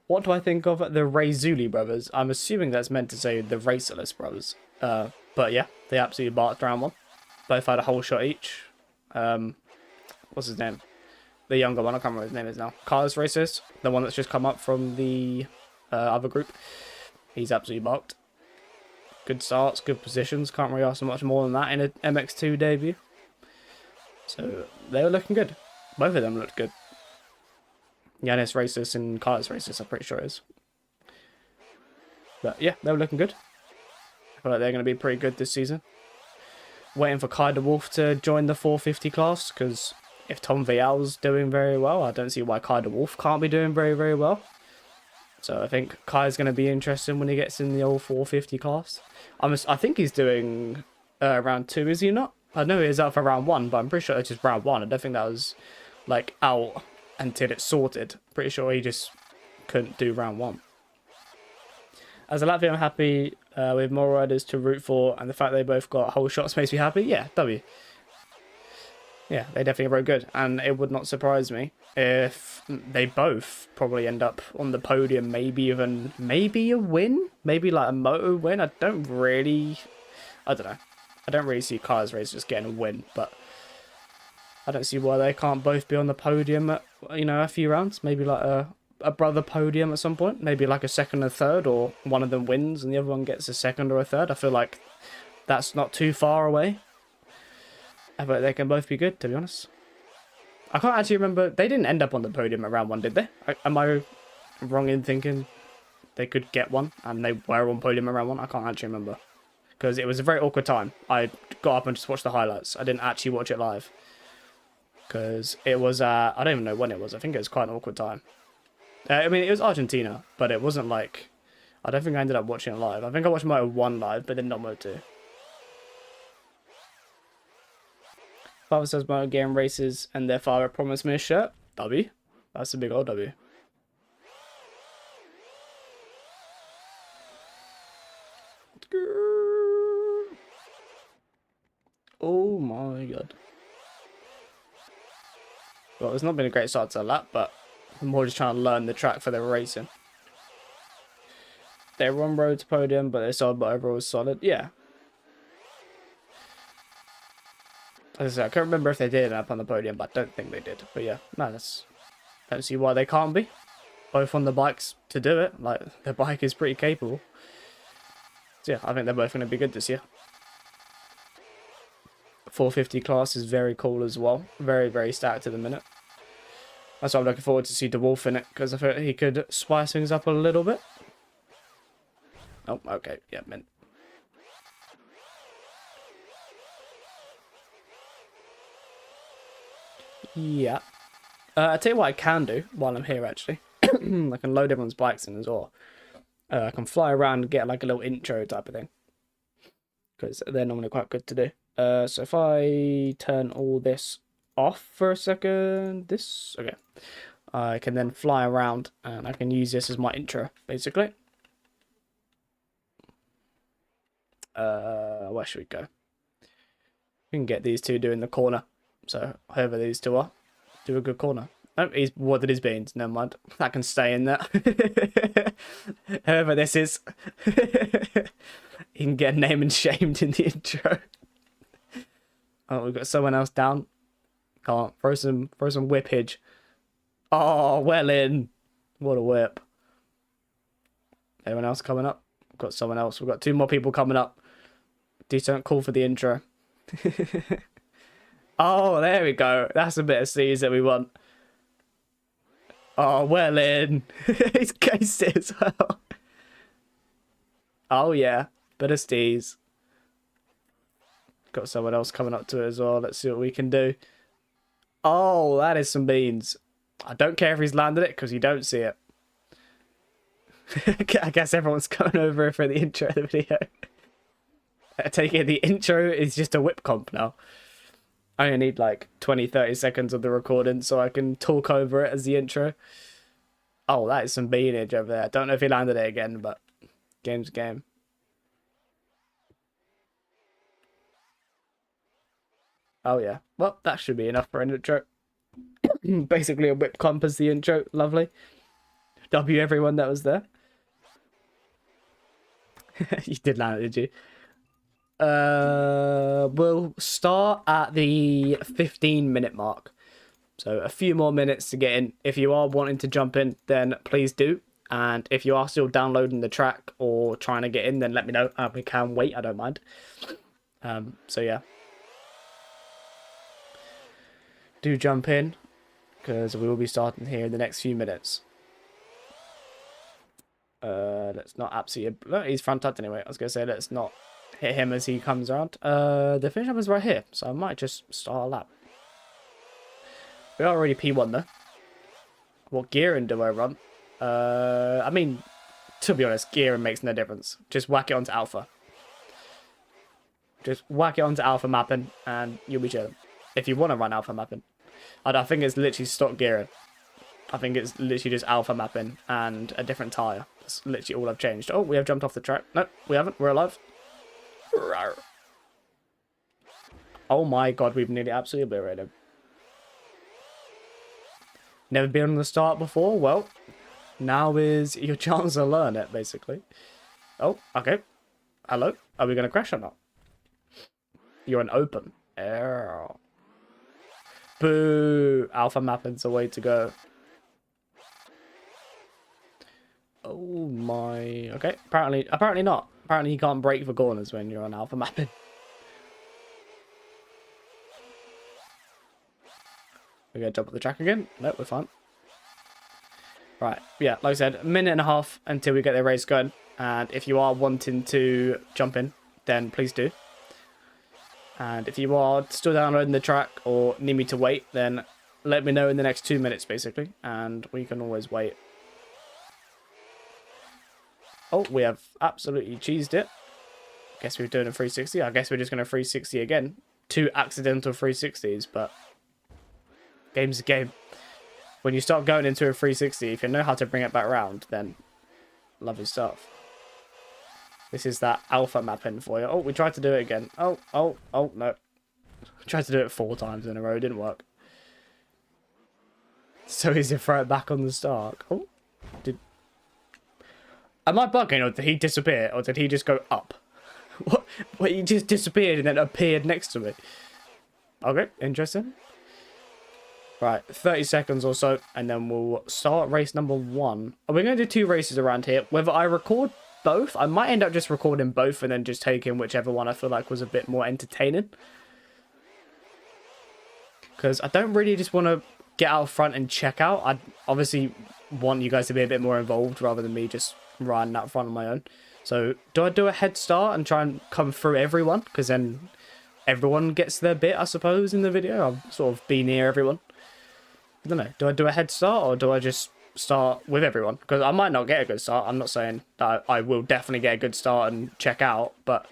What do I think of the Razuli brothers? I'm assuming that's meant to say the Racerless brothers. But yeah, they absolutely barked round one. Both had a whole shot each. What's his name? The younger one, I can't remember what his name is now. Cars Racers, the one that's just come up from the other group. He's absolutely barked. Good starts, good positions. Can't really ask for much more than that in an MX2 debut. So they were looking good. Both of them looked good. Yanis Racers and Carlos Racers, I'm pretty sure it is. But yeah, they were looking good. I feel like they're going to be pretty good this season. Waiting for Kai de Wolf to join the 450 class, because if Tom Vial's doing very well, I don't see why Kai de Wolf can't be doing very, very well. So I think Kai's going to be interesting when he gets in the old 450 class. I think he's doing round 2, is he not? I know he is out for round 1, but I'm pretty sure it's just round 1. I don't think that was like out until it's sorted. Pretty sure he just couldn't do round 1. As a Latvian, I'm happy with more riders to root for, and the fact they both got whole shots makes me happy. Yeah, W. Yeah, they definitely rode good, and it would not surprise me if they both probably end up on the podium, maybe even, maybe a win, maybe like a moto win. I don't know. I don't really see Cars Race just getting a win, but I don't see why they can't both be on the podium at, you know, a few rounds. Maybe like a brother podium at some point, maybe like a second or third, or one of them wins and the other one gets a second or a third. I feel like that's not too far away. But they can both be good, to be honest. I can't actually remember. They didn't end up on the podium at round one, did they? Am I wrong in thinking they could get one and they were on podium at round one? I can't actually remember. Because it was a very awkward time. I got up and just watched the highlights. I didn't actually watch it live. Because it was, I don't even know when it was. I think it was quite an awkward time. I mean, it was Argentina, but it wasn't like... I don't think I ended up watching it live. I think I watched Moto 1 live, but then not Moto 2. Father says Moto game races and their father promised me a shirt. W. That's a big old W. Oh my god. Well, it's not been a great start to the lap, but I'm more just trying to learn the track for the racing. They were on road to podium, but they solid, but overall was solid. Yeah. As I said, I can't remember if they did end up on the podium, but I don't think they did. But yeah, no, don't see why they can't be. Both on the bikes to do it. Like, the bike is pretty capable. So yeah, I think they're both going to be good this year. 450 class is very cool as well. Very, very stacked at the minute. That's why I'm looking forward to see DeWolf in it, because I feel like he could spice things up a little bit. Oh, okay. Yeah, mint. Yeah. I'll tell you what I can do while I'm here, actually. I can load everyone's bikes in as well. I can fly around and get like a little intro type of thing. Because they're normally quite good to do. So if I turn all this off for a second, okay. I can then fly around and I can use this as my intro, basically. Where should we go? We can get these two doing the corner. So whoever these two are, do a good corner. Oh, he's watered his beans. Never mind. That can stay in there. Whoever this is, he can get name and shamed in the intro. Oh, we've got someone else down. Can't throw some whippage. Oh, well in. What a whip. Anyone else coming up? We've got someone else. We've got two more people coming up. Decent call for the intro. Oh, there we go. That's a bit of C's that we want. Oh, well in. He's cased it as well. Oh, yeah. Bit of Steez. Got someone else coming up to it as well. Let's see what we can do. Oh, that is some beans. I don't care if he's landed it because you don't see it. I guess everyone's coming over for the intro of the video. I take it the intro is just a whip comp now. I only need like 20-30 seconds of the recording so I can talk over it as the intro. Oh, that is some beanage over there. I don't know if he landed it again, but game's game. Oh yeah. Well, that should be enough for an intro. Basically a whip comp as the intro. Lovely. W everyone that was there. You did land it, did you? We'll start at the 15-minute mark. So a few more minutes to get in. If you are wanting to jump in, then please do. And if you are still downloading the track or trying to get in, then let me know. We can wait, I don't mind. So yeah. Do jump in, because we will be starting here in the next few minutes. Let's not absolutely... No, he's front tucked anyway. I was going to say, let's not hit him as he comes around. The finish up is right here, so I might just start a lap. We are already P1 though. What gearing do I run? I mean, to be honest, gearing makes no difference. Just whack it onto alpha. Just whack it onto alpha mapping and you'll be chilling. If you want to run alpha mapping. I think it's literally stock gearing. I think it's literally just alpha mapping and a different tyre. That's literally all I've changed. Oh, we have jumped off the track. No, we haven't. We're alive. Oh my god, we've nearly absolutely obliterated him. Never been on the start before? Well, now is your chance to learn it, basically. Oh, okay. Hello? Are we going to crash or not? You're an open. Oh. Boo! Alpha mapping's the way to go. Oh my... Okay, apparently not. Apparently you can't break the corners when you're on alpha mapping. We're going to jump on the track again? Nope, we're fine. Right, yeah, like I said, a minute and a half until we get the race going. And if you are wanting to jump in, then please do. And if you are still downloading the track or need me to wait, then let me know in the next 2 minutes, basically. And we can always wait. Oh, we have absolutely cheesed it. Guess we're doing a 360. I guess we're just going to 360 again. 2 accidental 360s, but game's a game. When you start going into a 360, if you know how to bring it back around, then lovely stuff. This is that alpha mapping for you. Oh, we tried to do it again. Oh, no. Tried to do it 4 times in a row. Didn't work. So easy to throw it back on the start. Oh, am I bugging, or did he disappear? Or did he just go up? What? Wait, he just disappeared and then appeared next to me. Okay, interesting. Right, 30 seconds or so, and then we'll start race number 1. We're going to do 2 races around here. Whether I record both, I might end up just recording both and then just taking whichever one I feel like was a bit more entertaining. Because I don't really just want to get out front and check out. I obviously want you guys to be a bit more involved rather than me just riding out front on my own. So do I do a head start and try and come through everyone? Because then everyone gets their bit, I suppose, in the video. I'll sort of be near everyone. I don't know. Do I do a head start or do I just start with everyone? Because I might not get a good start. I'm not saying that I will definitely get a good start and check out, but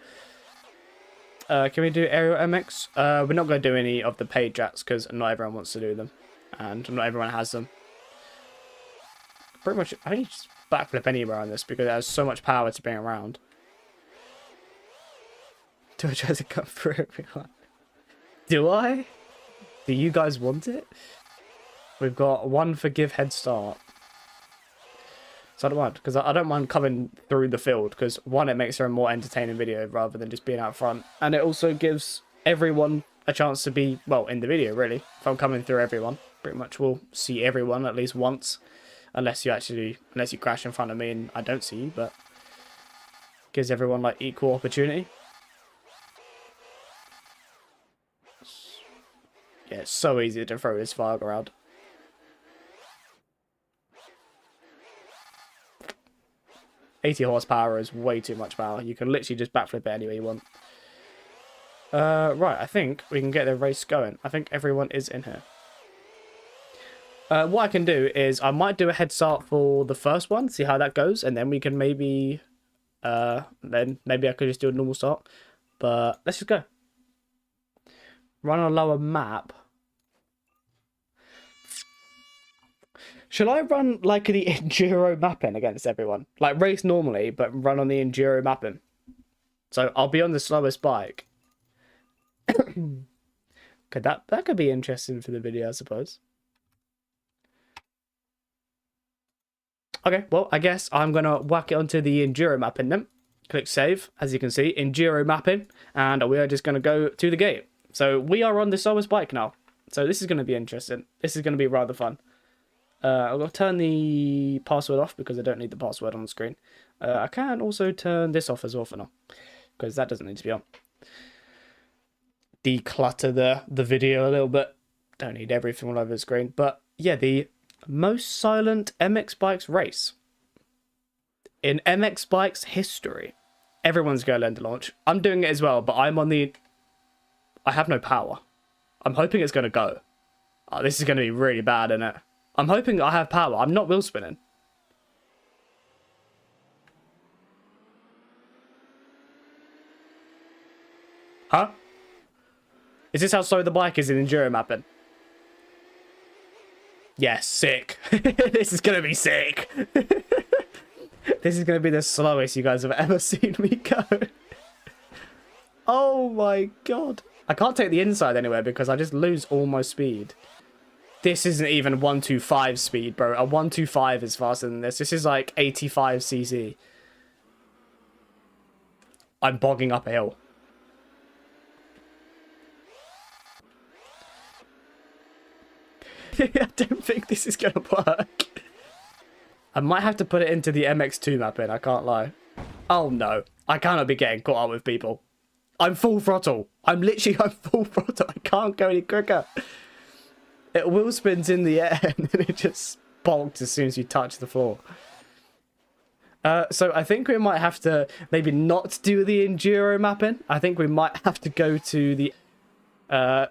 can we do Aerial MX? We're not going to do any of the paid jets because not everyone wants to do them and not everyone has them. Pretty much, I think you just backflip anywhere on this because it has so much power to bring around. Do I try to cut through everyone? Do I? Do you guys want it? We've got 1 forgive head start. So I don't mind, because I don't mind coming through the field, because 1, it makes for a more entertaining video rather than just being out front. And it also gives everyone a chance to be, well, in the video, really. If I'm coming through everyone, pretty much we'll see everyone at least once. Unless you crash in front of me and I don't see you, but gives everyone, like, equal opportunity. Yeah, it's so easy to throw this fog around. $80 horsepower is way too much power. You can literally just backflip it any way you want. Right, I think we can get the race going. I think everyone is in here. What I can do is I might do a head start for the first one, see how that goes, and then we can maybe maybe I could just do a normal start. But let's just go. Run on a lower map. Shall I run like the enduro mapping against everyone? Like race normally, but run on the enduro mapping. So I'll be on the slowest bike. That could be interesting for the video, I suppose. Okay, well, I guess I'm gonna whack it onto the enduro mapping then. Click save, as you can see, enduro mapping, and we are just gonna go to the gate. So we are on the slowest bike now. So this is gonna be interesting. This is gonna be rather fun. I'll turn the password off because I don't need the password on the screen. I can also turn this off as well for now, because that doesn't need to be on. Declutter the video a little bit. Don't need everything all over the screen. But yeah, the most silent MX Bikes race in MX Bikes history. Everyone's going to learn to launch. I'm doing it as well, but I'm on the... I have no power. I'm hoping it's going to go. Oh, this is going to be really bad, isn't it? I'm hoping I have power. I'm not wheel spinning. Huh? Is this how slow the bike is in enduro mapping? Yes, sick. This is going to be sick. This is going to be the slowest you guys have ever seen me go. Oh my god. I can't take the inside anywhere because I just lose all my speed. This isn't even 125 speed, bro. A 125 is faster than this. This is like 85cc. I'm bogging up a hill. I don't think this is gonna work. I might have to put it into the MX2 map in, I can't lie. Oh no, I cannot be getting caught up with people. I'm full throttle. I'm full throttle. I can't go any quicker. It wheel spins in the air and then it just bolts as soon as you touch the floor. So I think we might have to maybe not do the enduro mapping. I think we might have to go to the...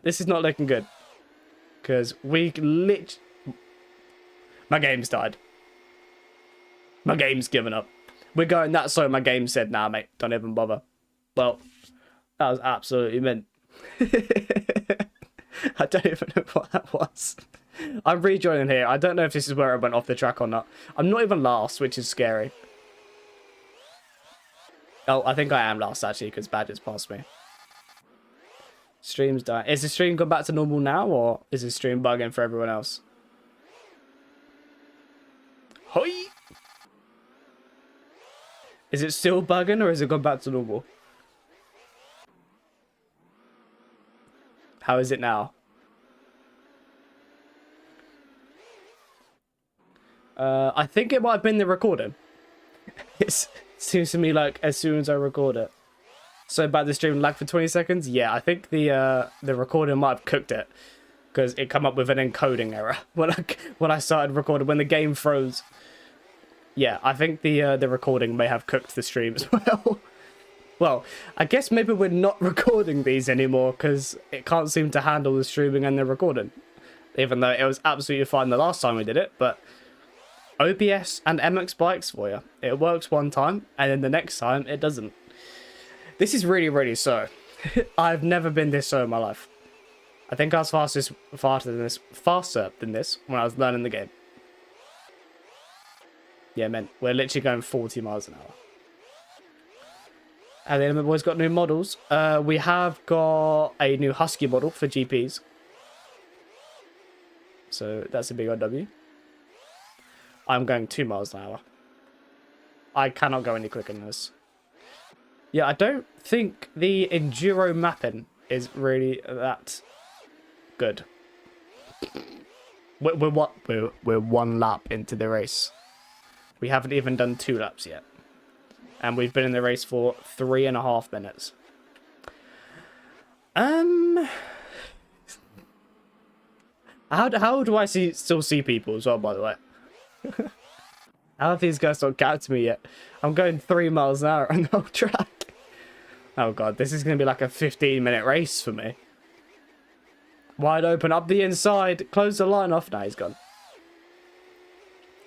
this is not looking good. Because my game's died. My game's given up. We're going that slow. My game said, nah, mate, don't even bother. Well, that was absolutely mint. I don't even know what that was. I'm rejoining here. I don't know if this is where I went off the track or not. I'm not even last, which is scary. Oh, I think I am last, actually, because Badger's passed me. Stream's dying. Is the stream gone back to normal now, or is the stream bugging for everyone else? Hoi! Is it still bugging, or has it gone back to normal? How is it now? I think it might have been the recording. It seems to me like as soon as I record it. So about the stream lag for 20 seconds? Yeah, I think the recording might have cooked it. Because it come up with an encoding error when I started recording, when the game froze. Yeah, I think the recording may have cooked the stream as well. Well, I guess maybe we're not recording these anymore because it can't seem to handle the streaming and the recording. Even though it was absolutely fine the last time we did it, but OBS and MX Bikes for you. It works one time and then the next time it doesn't. This is really, really slow. I've never been this slow in my life. I think I was faster than this when I was learning the game. Yeah, man, we're literally going 40 miles an hour. And the Element Boys got new models. We have got a new Husky model for GPs. So that's a big OW. I'm going 2 miles an hour. I cannot go any quicker than this. Yeah, I don't think the enduro mapping is really that good. We're 1 lap into the race. We haven't even done 2 laps yet. And we've been in the race for 3.5 minutes. How do I still see people as well, by the way? How have these guys not captured me yet? I'm going 3 miles an hour on the whole track. Oh god, this is going to be like a 15-minute race for me. Wide open, up the inside, close the line off. Now he's gone.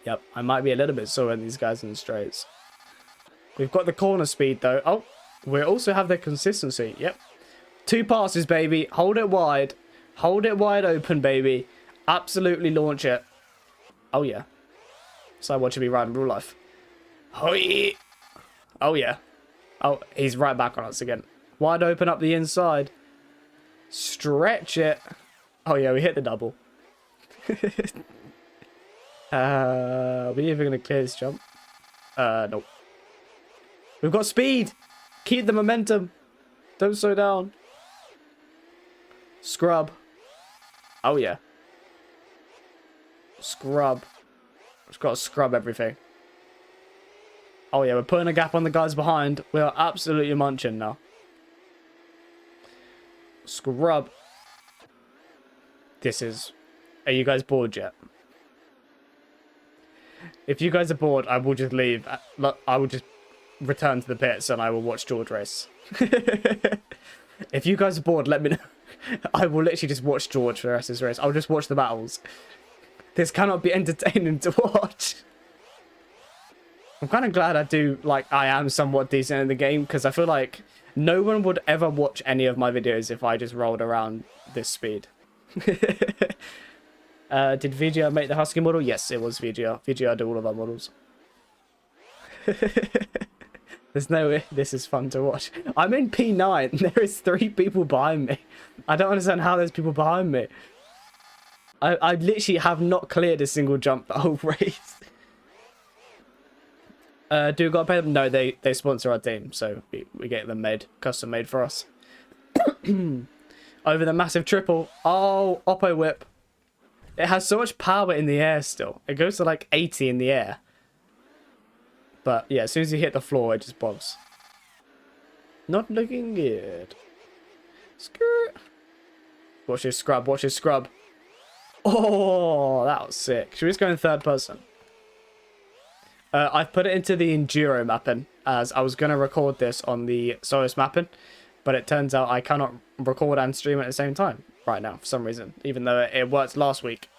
Yep, I might be a little bit slower than these guys in the straights. We've got the corner speed though. Oh, we also have the consistency. Yep. 2 passes, baby. Hold it wide. Hold it wide open, baby. Absolutely launch it. Oh, yeah. So what should be riding real life? Hoi! Oh, yeah. Oh, he's right back on us again. Wide open up the inside. Stretch it. Oh, yeah, we hit the double. Are we even going to clear this jump? Nope. We've got speed. Keep the momentum. Don't slow down. Scrub. Oh, yeah. Scrub. Just got to scrub everything. Oh, yeah. We're putting a gap on the guys behind. We are absolutely munching now. Scrub. This is... Are you guys bored yet? If you guys are bored, I will just leave. I will just return to the pits and I will watch George race. If you guys are bored, let me know. I will literally just watch George for the rest of this race. I'll just watch the battles. This cannot be entertaining to watch. I'm kind of glad I am somewhat decent in the game, because I feel like no one would ever watch any of my videos if I just rolled around this speed. Did VGR make the Husky model? Yes, it was VGR. VGR do all of our models. There's no way this is fun to watch. I'm in P9. There is 3 people behind me. I don't understand how there's people behind me. I literally have not cleared a single jump the whole race. Do we got to pay them? No, they sponsor our team, so we get them made, custom made for us. Over the massive triple. Oh, Oppo whip. It has so much power in the air still. It goes to like 80 in the air. But yeah, as soon as you hit the floor, it just bobs. Not looking good. Skirt. Watch his scrub, watch his scrub. Oh, that was sick. Should we just go in third person? I've put it into the Enduro mapping, as I was going to record this on the Solus mapping, but it turns out I cannot record and stream at the same time right now for some reason, even though it worked last week.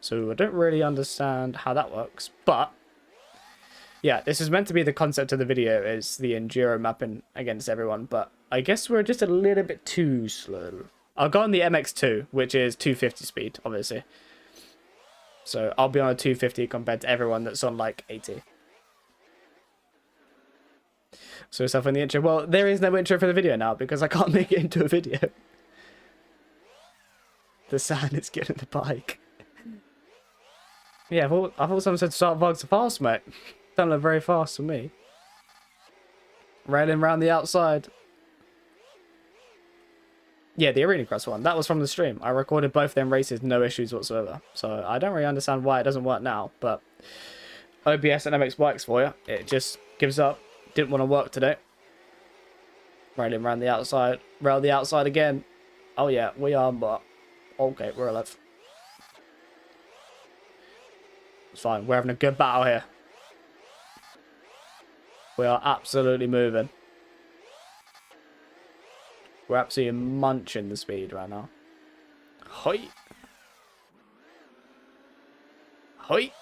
So I don't really understand how that works, but yeah, this is meant to be the concept of the video, is the Enduro mapping against everyone, but I guess we're just a little bit too slow. I'll go on the MX2, which is 250 speed, obviously. So I'll be on a 250 compared to everyone that's on like 80. So stuff in the intro. Well, there is no intro for the video now because I can't make it into a video. The sand is getting the bike. Yeah, I thought someone said start vlogs fast, mate. Don't look very fast for me. Railing around the outside. Yeah, the Arena Cross one. That was from the stream. I recorded both them races, no issues whatsoever. So I don't really understand why it doesn't work now. But OBS and MX bikes for you. It just gives up. Didn't want to work today. Railing around the outside. Rail the outside again. Oh yeah, we are, but okay, we're alive. It's fine. We're having a good battle here. We are absolutely moving. We're absolutely munching the speed right now. Hoi. Hoi.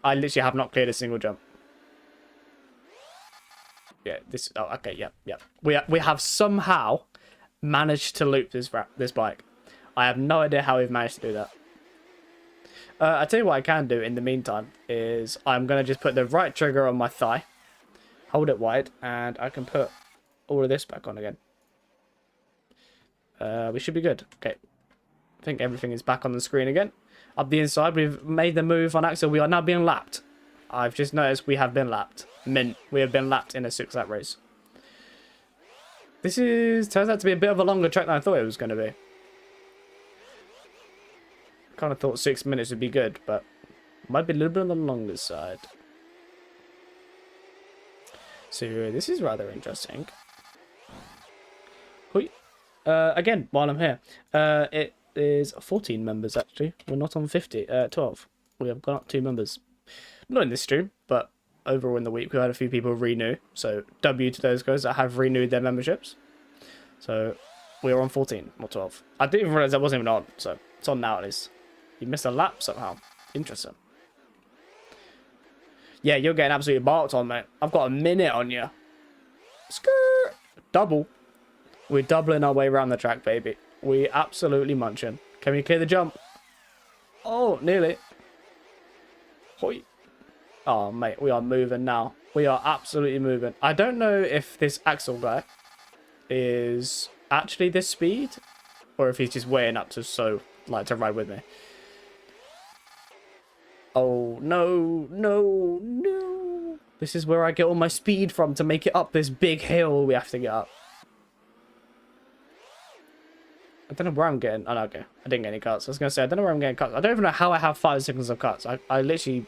I literally have not cleared a single jump. Yeah, this. Oh, okay, yeah. We have somehow managed to loop this bike. I have no idea how we've managed to do that. I tell you what I can do in the meantime is I'm gonna just put the right trigger on my thigh, hold it wide, and I can put all of this back on again. We should be good. Okay. I think everything is back on the screen again. Up the inside, we've made the move on Axel. We are now being lapped. I've just noticed we have been lapped. Mint. We have been lapped in a 6-lap race. This turns out to be a bit of a longer track than I thought it was going to be. Kind of thought 6 minutes would be good, but might be a little bit on the longer side. So this is rather interesting. Hoi. Again, while I'm here, it is 14 members actually. We're not on 50, 12. We have gone up 2 members. Not in this stream, but overall in the week we had a few people renew. So W to those guys that have renewed their memberships. So we're on 14, not 12. I didn't even realize that wasn't even on, so it's on now at least. You missed a lap somehow. Interesting. Yeah, you're getting absolutely barked on, mate. I've got a minute on you. Skirt. Double. We're doubling our way around the track, baby. We absolutely munching. Can we clear the jump? Oh, nearly. Hoi. Oh, mate, we are moving now. We are absolutely moving. I don't know if this Axel guy is actually this speed, or if he's just weighing up to to ride with me. Oh, no, no, no. This is where I get all my speed from to make it up this big hill we have to get up. I don't know where I'm getting. Oh, no, okay. I didn't get any cuts. I was going to say, I don't know where I'm getting cuts. I don't even know how I have 5 seconds of cuts. I literally...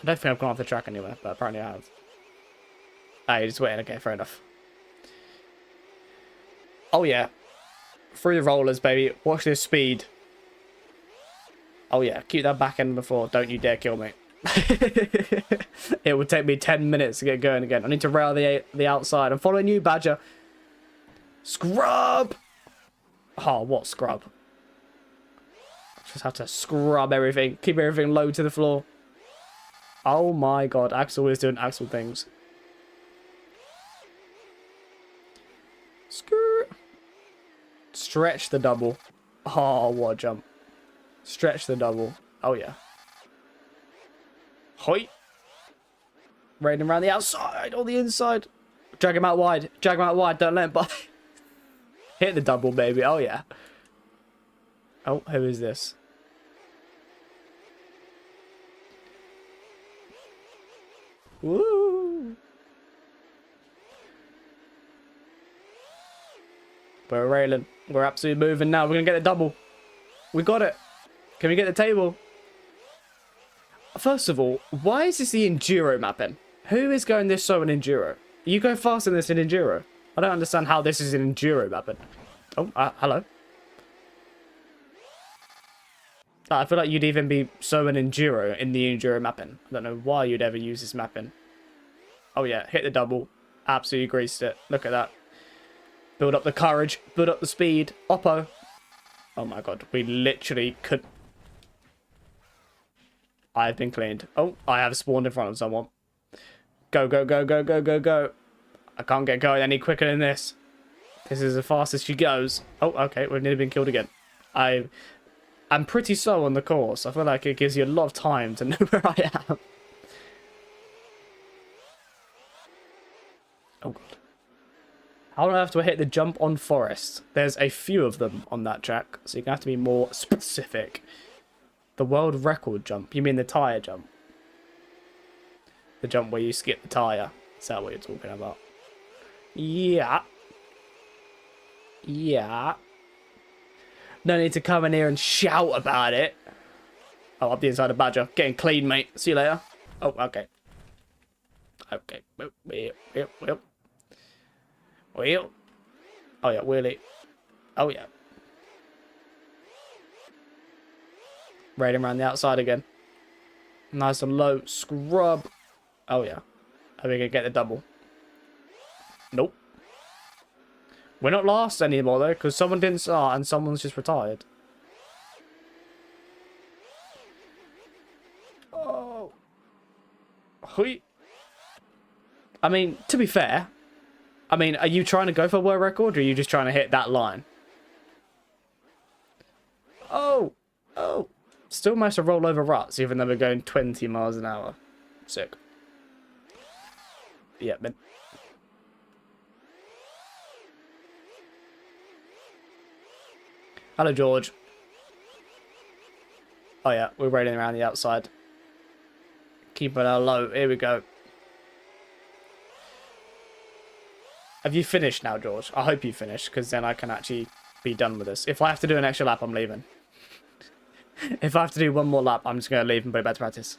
I don't think I've gone off the track anywhere, but apparently I have. Ah, you're just waiting. Okay, fair enough. Oh, yeah. Through the rollers, baby. Watch this speed. Oh, yeah. Keep that back end before. Don't you dare kill me. It would take me 10 minutes to get going again. I need to rail the outside. I'm following you, Badger. Scrub! Oh, what scrub? Just have to scrub everything. Keep everything low to the floor. Oh my god. Axel is doing Axel things. Skirt. Stretch the double. Oh, what a jump. Stretch the double. Oh, yeah. Hoi. Raining around the outside or the inside. Drag him out wide. Drag him out wide. Don't let him by. Hit the double, baby. Oh, yeah. Oh, who is this? Woo! We're railing. We're absolutely moving now. We're going to get the double. We got it. Can we get the table? First of all, why is this the Enduro mapping? Who is going this slow in Enduro? You go faster than this in Enduro. I don't understand how this is an Enduro mapping. Oh, hello. I feel like you'd even be so in Enduro in the Enduro mapping. I don't know why you'd ever use this mapping. Oh yeah, hit the double. Absolutely greased it. Look at that. Build up the courage. Build up the speed. Oppo. Oh my god, we literally could... I have been cleaned. Oh, I have spawned in front of someone. Go, go, go, go, go, go, go. I can't get going any quicker than this. This is as fast as she goes. Oh, okay, we've nearly been killed again. I'm pretty slow on the course. I feel like it gives you a lot of time to know where I am. Oh god. How on earth do I hit the jump on forest? There's a few of them on that track, so you're going to have to be more specific. The world record jump? You mean the tyre jump? The jump where you skip the tyre. Is that what you're talking about? Yeah. Yeah. No need to come in here and shout about it. Oh, up the inside of Badger. Getting clean, mate. See you later. Oh, okay. Okay. Well. Wheel. Oh, yeah. Wheelie. Oh, yeah. Raiding around the outside again. Nice and low. Scrub. Oh, yeah. Are we going to get the double? Nope. We're not last anymore, though, because someone didn't start and someone's just retired. Oh. Hui. I mean, to be fair, I mean, are you trying to go for a world record, or are you just trying to hit that line? Oh. Oh. Still managed to roll over ruts, even though we're going 20 miles an hour. Sick. Yeah, man. Hello, George. Oh, yeah. We're raiding around the outside. Keep it low. Here we go. Have you finished now, George? I hope you finished, because then I can actually be done with this. If I have to do an extra lap, I'm leaving. If I have to do one more lap, I'm just going to leave and go back to practice.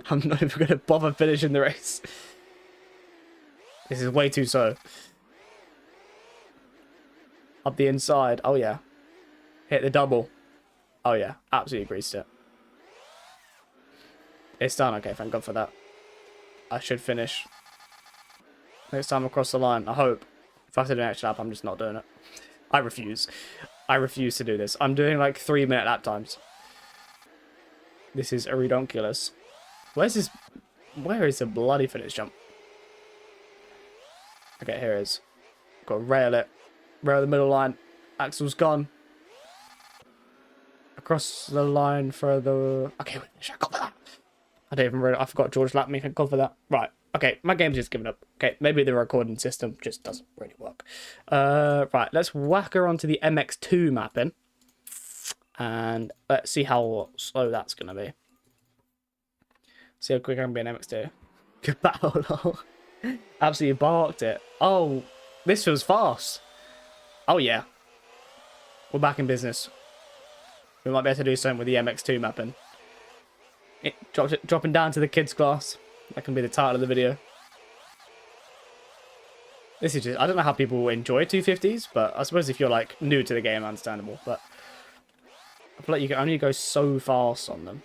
I'm not even going to bother finishing the race. This is way too slow. Up the inside. Oh, yeah. Hit the double. Oh, yeah. Absolutely greased it. It's done. Okay, thank God for that. I should finish. Next time across the line, I hope. If I have to do an extra lap, I'm just not doing it. I refuse. I refuse to do this. I'm doing like 3-minute lap times. This is a redonkulous. Where's this? Where is the bloody finish jump? Okay, here it is. Got to rail it. Rail the middle line. Axel's gone. Across the line for the... Okay, thank God for that. I didn't even realize. I forgot George lapped me. Thank God for that. Right. Okay, my game's just given up. Okay, maybe the recording system just doesn't really work. Right, let's whack her onto the MX2 mapping. And let's see how slow that's going to be. See how quick I can be in MX2. Good battle, lol. Absolutely barked it. Oh, this feels fast. Oh, yeah. We're back in business. We might be able to do something with the MX2 mapping. Dropping down to the kids' class. That can be the title of the video. This is just... I don't know how people enjoy 250s, but I suppose if you're, like, new to the game, understandable. But I feel like you can only go so fast on them.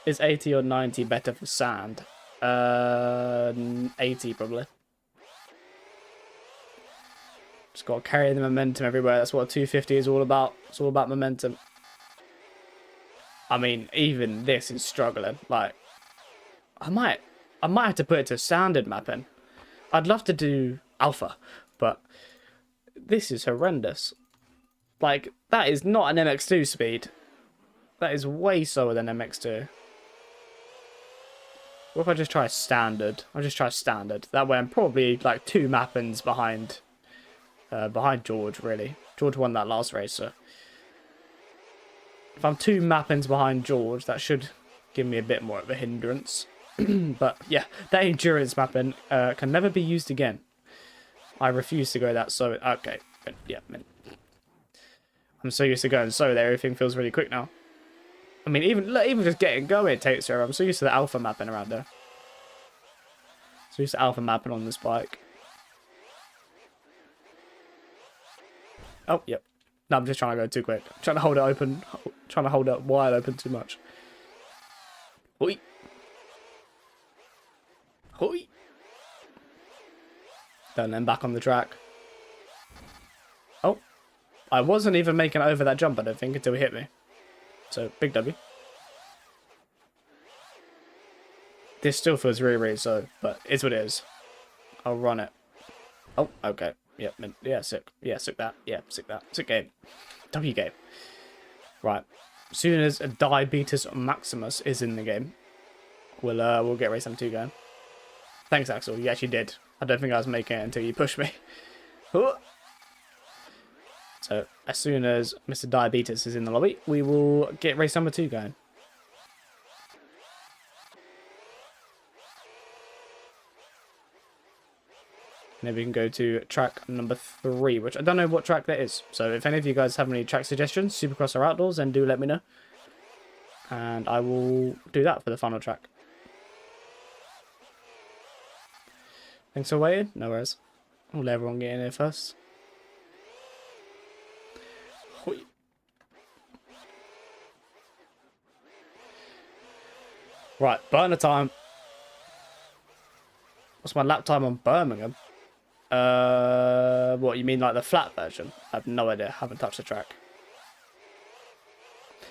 Is 80 or 90 better for sand? 80, probably. Just got to carry the momentum everywhere. That's what a 250 is all about. It's all about momentum. I mean, even this is struggling. Like, I might have to put it to standard mapping. I'd love to do alpha, but this is horrendous. Like, that is not an MX2 speed. That is way slower than MX2. What if I just try standard? I'll just try standard. That way I'm probably like 2 mappings behind George, really. George won that last race, so if I'm 2 mappings behind George, that should give me a bit more of a hindrance. But yeah, that endurance mapping can never be used again. I refuse to go that so... Okay, but yeah, man. I'm so used to going so that everything feels really quick now. I mean, even just getting going takes forever. I'm so used to the alpha mapping around there. So used to alpha mapping on this bike. Oh, yep. No, I'm just trying to go too quick. I'm trying to hold it open. Trying to hold it wide open too much. Hoi. Hoi. And then back on the track. Oh. I wasn't even making it over that jump, I don't think, until he hit me. So, big W. This still feels really, really slow, but it's what it is. I'll run it. Oh, okay. Yep, yeah, sick. Yeah, sick that. Yeah, sick that. Sick game. W game. Right. As soon as Diabetes Maximus is in the game, we'll get race number 2 going. Thanks, Axel. You actually did. I don't think I was making it until you pushed me. So, as soon as Mr. Diabetes is in the lobby, we will get race number 2 going. And then we can go to track number 3, which I don't know what track that is. So if any of you guys have any track suggestions, Supercross or Outdoors, then do let me know. And I will do that for the final track. Thanks for waiting. No worries. We'll let everyone get in here first. Hoi. Right, burner time. What's my lap time on Birmingham? What, you mean like the flat version? I have no idea. Haven't touched the track.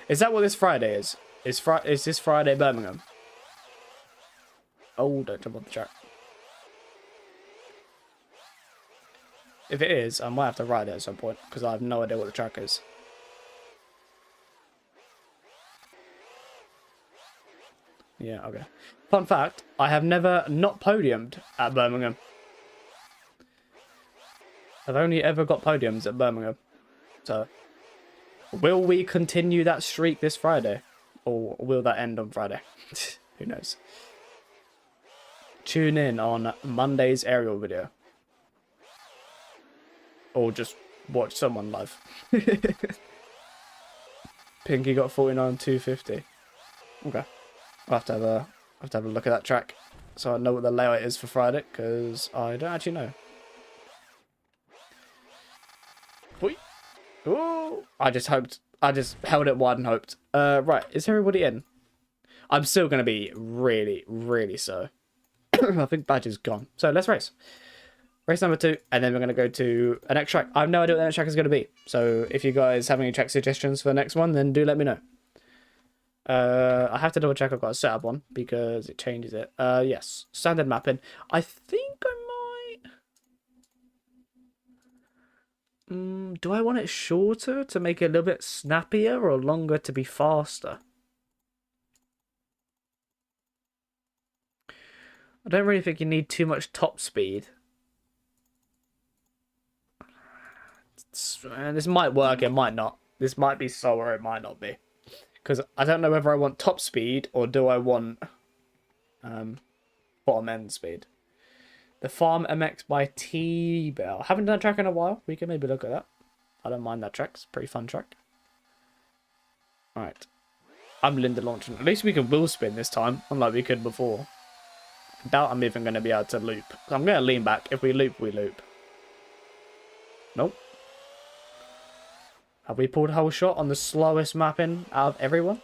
Is that what this Friday is? Is this Friday Birmingham? Oh, don't jump on the track. If it is, I might have to ride it at some point, because I have no idea what the track is. Yeah, okay. Fun fact, I have never not podiumed at Birmingham. I've only ever got podiums at Birmingham. So, will we continue that streak this Friday? Or will that end on Friday? Who knows? Tune in on Monday's aerial video. Or just watch someone live. Pinky got 49.250. Okay. I'll have to have a look at that track. So I know what the layout is for Friday, because I don't actually know. Ooh, I just held it wide and hoped. Right, is everybody in? I'm still going to be really, really slow. I think Badge is gone. So let's race. Race number 2, and then we're going to go to a next track. I have no idea what the next track is going to be. So if you guys have any track suggestions for the next one, then do let me know. I have to double check I've got a setup on, because it changes it. Yes, standard mapping. I think I might... do I want it shorter to make it a little bit snappier, or longer to be faster? I don't really think you need too much top speed. This might work, it might not. This might be slower, it might not be. Because I don't know whether I want top speed, or do I want bottom end speed. The Farm MX by T-Bell. Haven't done a track in a while. We can maybe look at that. I don't mind that track. It's a pretty fun track. Alright. I'm Linda launching. At least we can wheel spin this time, unlike we could before. I doubt I'm even going to be able to loop. I'm going to lean back. If we loop, we loop. Nope. Have we pulled a whole shot on the slowest mapping out of everyone?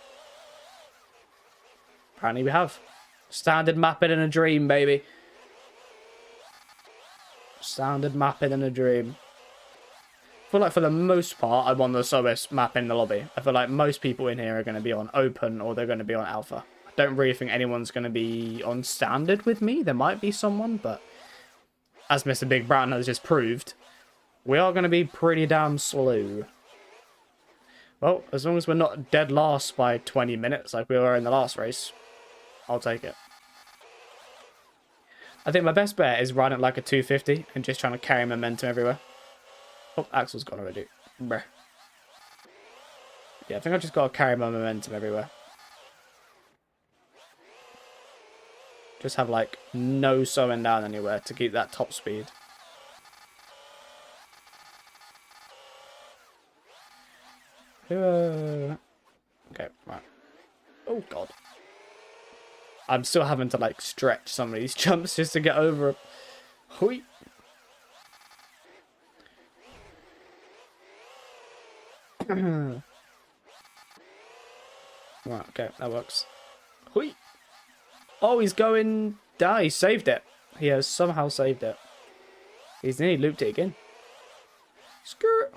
Apparently we have. Standard mapping in a dream, baby. Standard mapping in a dream. I feel like for the most part, I'm on the slowest map in the lobby. I feel like most people in here are going to be on open, or they're going to be on alpha. I don't really think anyone's going to be on standard with me. There might be someone, but as Mr. Big Brown has just proved, we are going to be pretty damn slow. Well, as long as we're not dead last by 20 minutes like we were in the last race, I'll take it. I think my best bet is riding like a 250 and just trying to carry momentum everywhere. Oh, Axel's gone already. Brr. Yeah, I think I've just got to carry my momentum everywhere. Just have, like, no slowing down anywhere to keep that top speed. Okay, right. Oh, God. I'm still having to, like, stretch some of these jumps just to get over them. Hui. Right, okay, that works. Hui. Oh, he's going down. He saved it. He has somehow saved it. He's nearly looped it again. Skirt.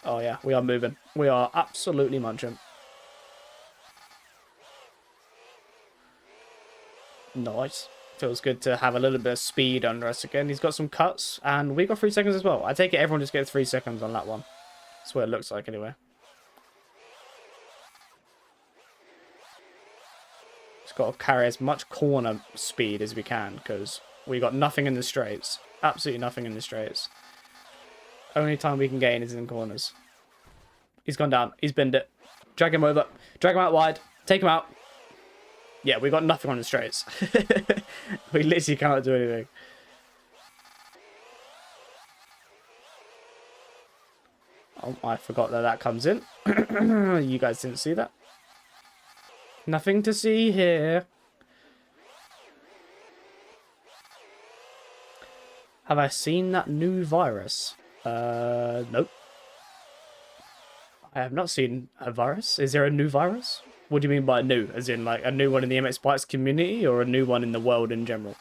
Oh, yeah, we are moving. We are absolutely munching. Nice. Feels good to have a little bit of speed under us again. He's got some cuts, and we got 3 seconds as well. I take it everyone just gets 3 seconds on that one. That's what it looks like anyway. Just got to carry as much corner speed as we can, because we got nothing in the straights. Absolutely nothing in the straights. Only time we can gain is in corners. He's gone down. He's binned it. Drag him over. Drag him out wide. Take him out. Yeah, we got nothing on the straights. We literally can't do anything. Oh, I forgot that that comes in. You guys didn't see that. Nothing to see here. Have I seen that new virus? Nope. I have not seen a virus. Is there a new virus? What do you mean by new? As in, like, a new one in the MX Bikes community, or a new one in the world in general?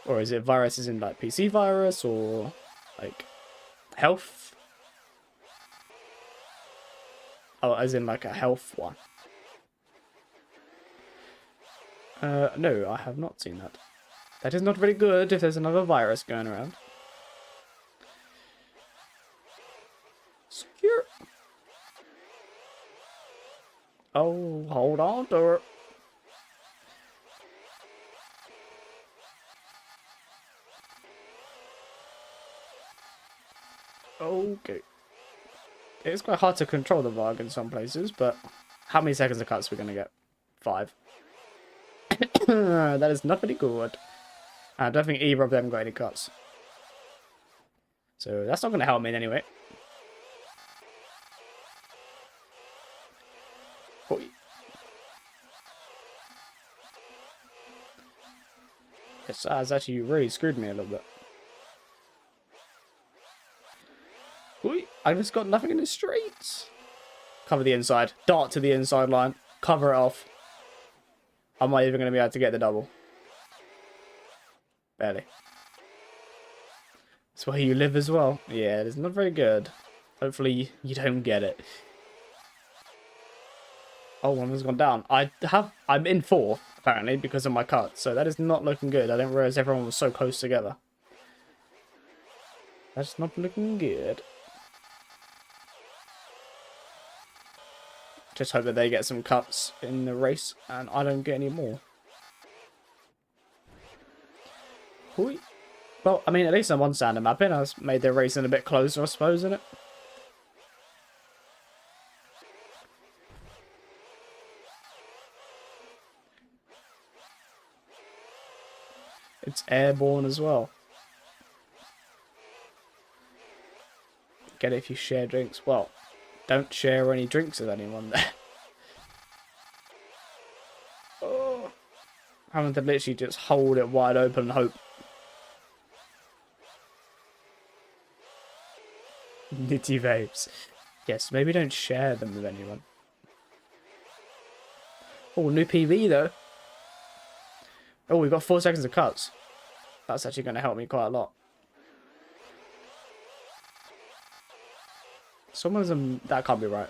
Or is it viruses in, like, PC virus, or, like, health? Oh, as in, like, a health one. No, I have not seen that. That is not very good if there's another virus going around. Secure. Oh, hold on to it. Okay. It's quite hard to control the Varg in some places, but how many seconds of cuts are we going to get? 5. That is not very good. I don't think either of them got any cuts. So that's not going to help me in any way. Yes, that has actually really screwed me a little bit. I just got nothing in the streets. Cover the inside. Dart to the inside line. Cover it off. I'm not even going to be able to get the double. Barely. That's where you live as well. Yeah, it's not very good. Hopefully you don't get it. Oh, one has gone down. I'm in 4th, apparently, because of my cut. So that is not looking good. I didn't realize everyone was so close together. That's not looking good. Just hope that they get some cuts in the race and I don't get any more. Hui. Well, I mean, at least on one standard mapping, I made the racing a bit closer, I suppose, isn't it? It's airborne as well. Get it if you share drinks. Well, don't share any drinks with anyone there. Oh, having to literally just hold it wide open and hope. Nitty vapes. Yes, maybe don't share them with anyone. Oh, new PV though. Oh, we've got 4 seconds of cuts. That's actually going to help me quite a lot. That can't be right.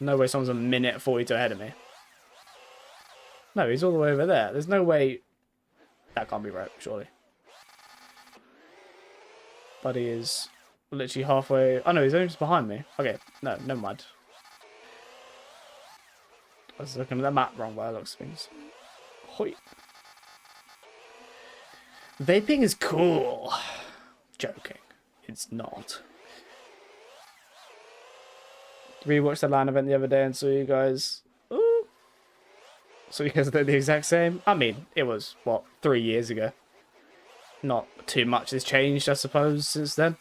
No way someone's a minute 42 ahead of me. No, he's all the way over there. There's no way... That can't be right, surely. Buddy is literally halfway... Oh no, he's only just behind me. Okay, no, never mind. I was looking at the map wrong by the looks of things. Hoi. Vaping is cool. Joking. It's not. Rewatched the LAN event the other day and saw you guys. Ooh. So you guys did the exact same? I mean, it was, what, 3 years ago. Not too much has changed, I suppose, since then.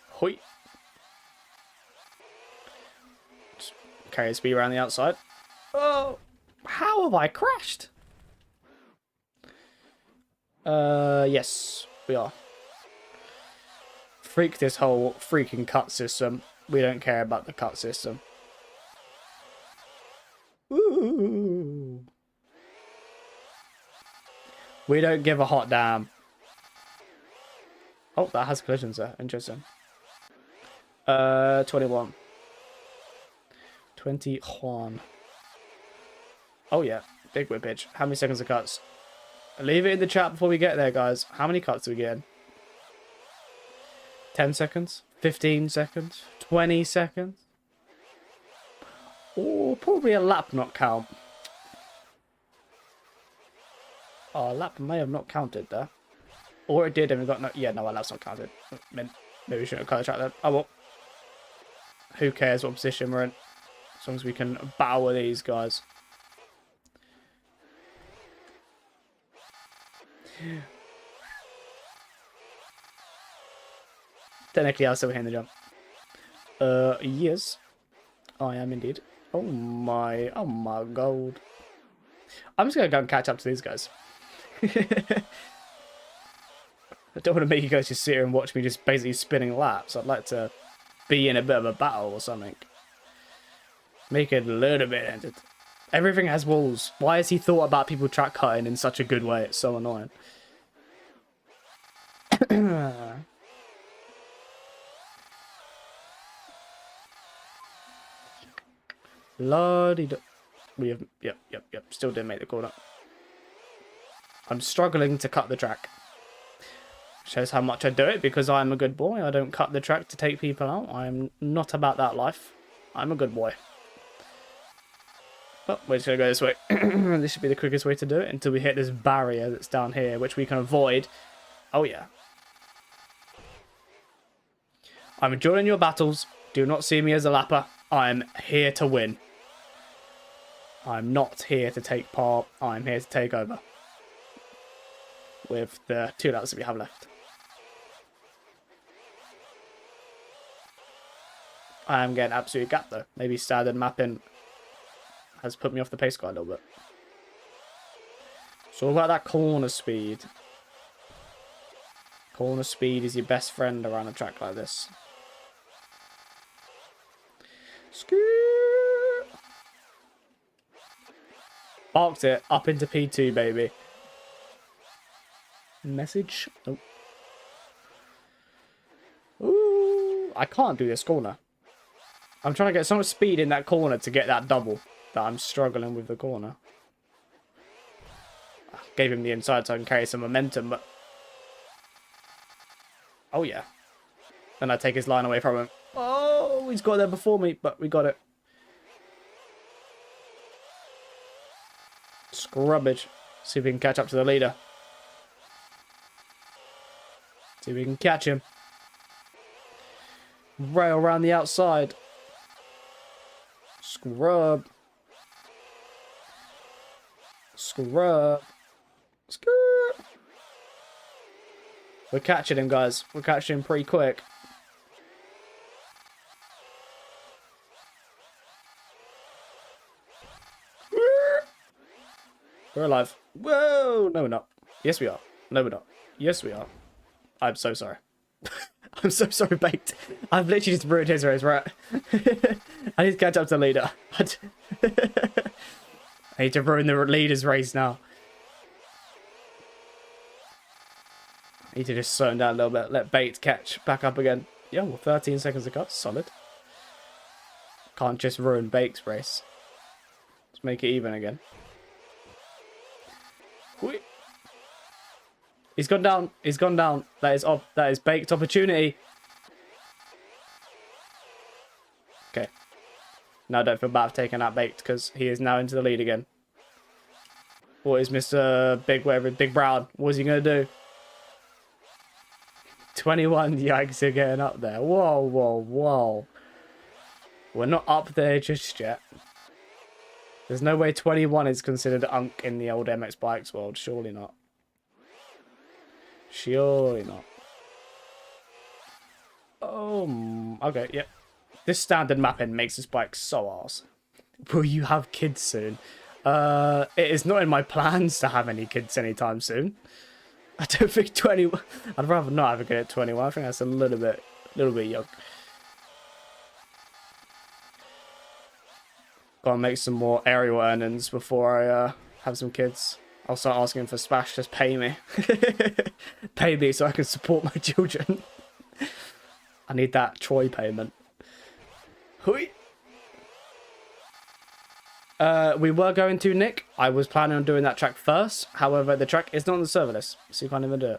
Hoi. Just carry speed around the outside. Oh, how have I crashed? Yes, we are. Freak this whole freaking cut system. We don't care about the cut system. Ooh. We don't give a hot damn. Oh, that has collisions there. Interesting. 21. 21. Oh yeah, big whippage. How many seconds of cuts? Leave it in the chat before we get there, guys. How many cuts do we get? 10 seconds? 15 seconds? 20 seconds? Oh, probably a lap not count. Oh, a lap may have not counted there. Or it did and we got no... Yeah, no, our lap's not counted. Maybe we shouldn't have cut the track then. Oh, well. Who cares what position we're in? As long as we can battle with these guys. Technically, I'm still hitting the jump. Yes. I am indeed. Oh my god. I'm just gonna go and catch up to these guys. I don't want to make you guys just sit here and watch me just basically spinning laps. I'd like to be in a bit of a battle or something. Make it a little bit entered. Everything has walls. Why has he thought about people track cutting in such a good way? It's so annoying. Lordy, we have, yep. Still didn't make the corner. I'm struggling to cut the track. Shows how much I do it because I'm a good boy. I don't cut the track to take people out. I'm not about that life. I'm a good boy. But we're just gonna go this way. This should be the quickest way to do it until we hit this barrier that's down here, which we can avoid. Oh yeah. I'm enjoying your battles. Do not see me as a lapper. I'm here to win. I'm not here to take part. I'm here to take over. With the 2 laps that we have left. I am getting absolutely gapped though. Maybe standard mapping has put me off the pace quite a little bit. It's all about that corner speed. Corner speed is your best friend around a track like this. Parked it up into P2, baby. Message. Oh. Ooh, I can't do this corner. I'm trying to get so much speed in that corner to get that double that I'm struggling with the corner. I gave him the inside so I can carry some momentum, but... Oh, yeah. Then I take his line away from him. Oh, he's got there before me, but we got it. Scrubbage. See if we can catch up to the leader. See if we can catch him. Rail around the outside. Scrub. Scrub. Scrub. We're catching him, guys. We're catching him pretty quick. We're alive. Whoa! No, we're not. Yes, we are. No, we're not. Yes, we are. I'm so sorry. I'm so sorry, Baked. I've literally just ruined his race, right? I need to catch up to the leader. I need to ruin the leader's race now. I need to just slow him down a little bit. Let Baked catch back up again. Yeah, well, 13 seconds of cut. Solid. Can't just ruin Baked's race. Let's make it even again. Whee. He's gone down. He's gone down. That is Baked opportunity. Okay. Now I don't feel bad for taking out Baked because he is now into the lead again. What is Mr. Big whatever, Big Brown? What is he gonna do? 21, yikes, you're getting up there. Whoa, whoa, whoa. We're not up there just yet. There's no way 21 is considered unk in the old MX Bikes world. Surely not. Surely not. Oh, okay, yep. This standard mapping makes this bike so arse. Will you have kids soon? It is not in my plans to have any kids anytime soon. I don't think 21... I'd rather not have a kid at 21. I think that's a little bit young. Gotta make some more aerial earnings before I have some kids. I'll start asking for Smash, just pay me. Pay me so I can support my children. I need that Troy payment. Hui. We were going to, Nick. I was planning on doing that track first. However, the track is not on the server list, so you can't even do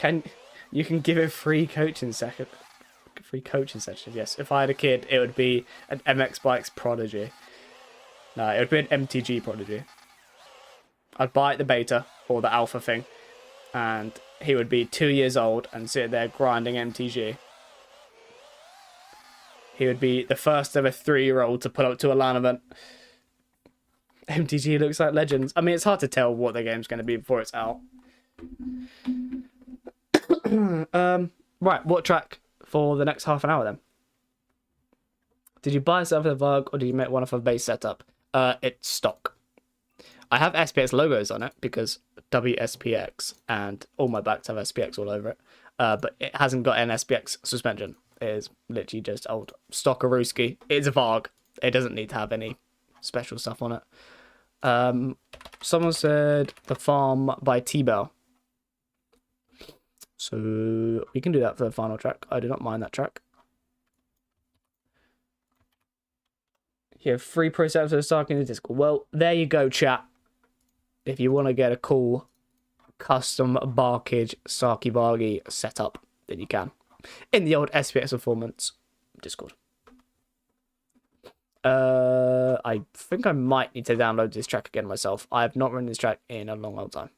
it. You can give it free coaching session? Free coaching session, yes. If I had a kid, it would be an MX Bikes prodigy. No, it would be an MTG prodigy. I'd buy the beta or the alpha thing, and he would be 2 years old and sit there grinding MTG. He would be the first ever 3-year-old to put up to a LAN event. MTG looks like Legends. I mean, it's hard to tell what the game's going to be before it's out. Right, what track for the next half an hour then? Did you buy yourself a Varg or did you make one off a base setup? It's stock. I have SPX logos on it because WSPX and all my bikes have SPX all over it. But it hasn't got an SPX suspension. It is literally just old stock Aruski. It's a Varg. It doesn't need to have any special stuff on it. Someone said The Farm by T-Bell. So we can do that for the final track. I do not mind that track. You have free pro setups for the Stark in the Discord. Well, there you go, chat. If you want to get a cool custom Barkage Saki Bargy setup, then you can. In the old SPX Performance Discord. I think I might need to download this track again myself. I have not run this track in a long time.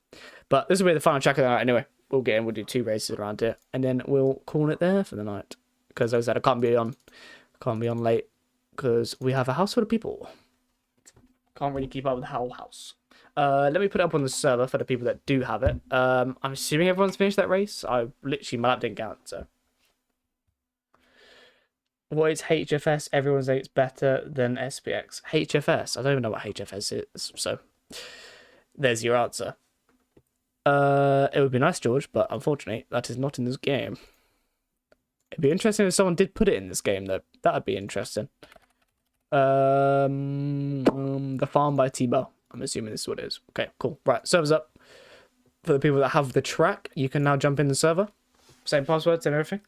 But this will be the final track of the night anyway. We'll get in, we'll do 2 races around it, and then we'll call it there for the night. Because as I said, I can't be on late because we have a house full of people. Can't really keep up with the whole house. Let me put it up on the server for the people that do have it. I'm assuming everyone's finished that race. My lap didn't count, so. What is HFS? Everyone says it's better than SPX. HFS? I don't even know what HFS is, so there's your answer. It would be nice, George, but unfortunately, that is not in this game. It'd be interesting if someone did put it in this game, though. That would be interesting. The Farm by T-Bell. I'm assuming this is what it is. Okay, cool. Right, server's up. For the people that have the track, you can now jump in the server. Same passwords and everything.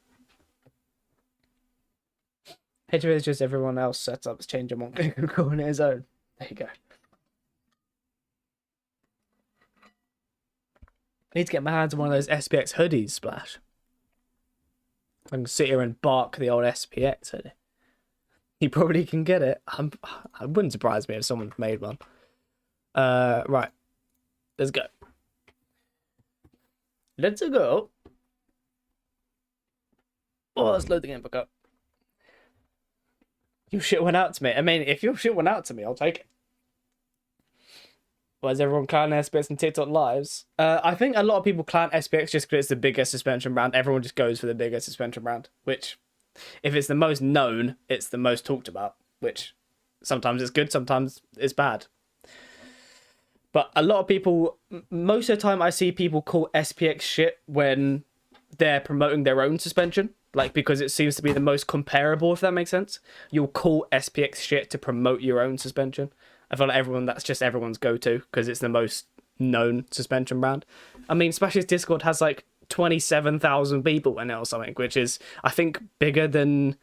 HFS is just everyone else setups, change them on Google on his own. There you go. I need to get my hands on one of those SPX hoodies, Splash. I can sit here and bark the old SPX hoodie. You probably can get it. I wouldn't surprise me if someone made one. Right. Let's go. Let's go. Oh, let's load the game back up. Your shit went out to me. I mean, if your shit went out to me, I'll take it. Why is everyone clowning SPX and TikTok lives? I think a lot of people clown SPX just because it's the biggest suspension brand. Everyone just goes for the biggest suspension brand, which, if it's the most known, it's the most talked about, which sometimes it's good, sometimes it's bad. But a lot of people, most of the time I see people call SPX shit when they're promoting their own suspension, like because it seems to be the most comparable, if that makes sense. You'll call SPX shit to promote your own suspension. I feel like that's just everyone's go-to because it's the most known suspension brand. I mean, Smash's Discord has like 27,000 people in it or something, which is, I think, bigger than...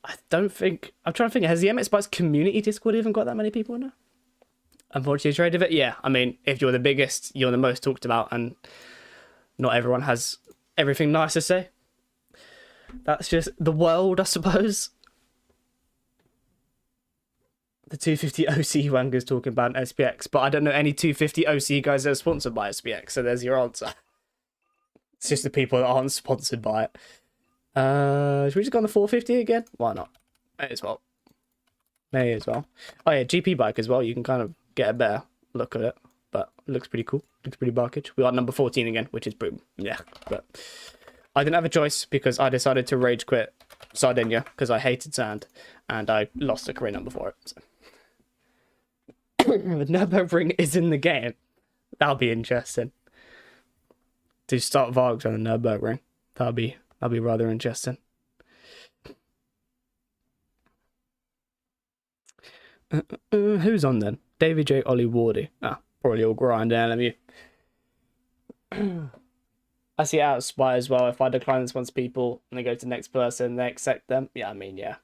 I'm trying to think, has the MX Bikes community Discord even got that many people in it? Unfortunately, trade of it, yeah. I mean, if you're the biggest, you're the most talked about, and not everyone has everything nice to say. That's just the world, I suppose. the 250 OC wankers talking about an SPX, but I don't know any 250 OC guys that are sponsored by SPX, so there's your answer. It's just the people that aren't sponsored by it. Should we just go on the 450 again? Why not? May as well. May as well. Oh yeah, GP bike as well. You can kind of get a better look at it, but it looks pretty cool. Looks pretty barkage. We got number 14 again, which is boom. Yeah, but I didn't have a choice because I decided to rage quit Sardinia because I hated sand, and I lost a career number for it. So. The Nürburgring is in the game. That'll be interesting. To start Vargs on the Nürburgring, that'll be rather interesting. Who's on then? Davy J, Ollie Wardy. Ah, probably all grind LMU. I see it out of spite as well. If I decline this one's people and they go to the next person, they accept them. Yeah, I mean, yeah.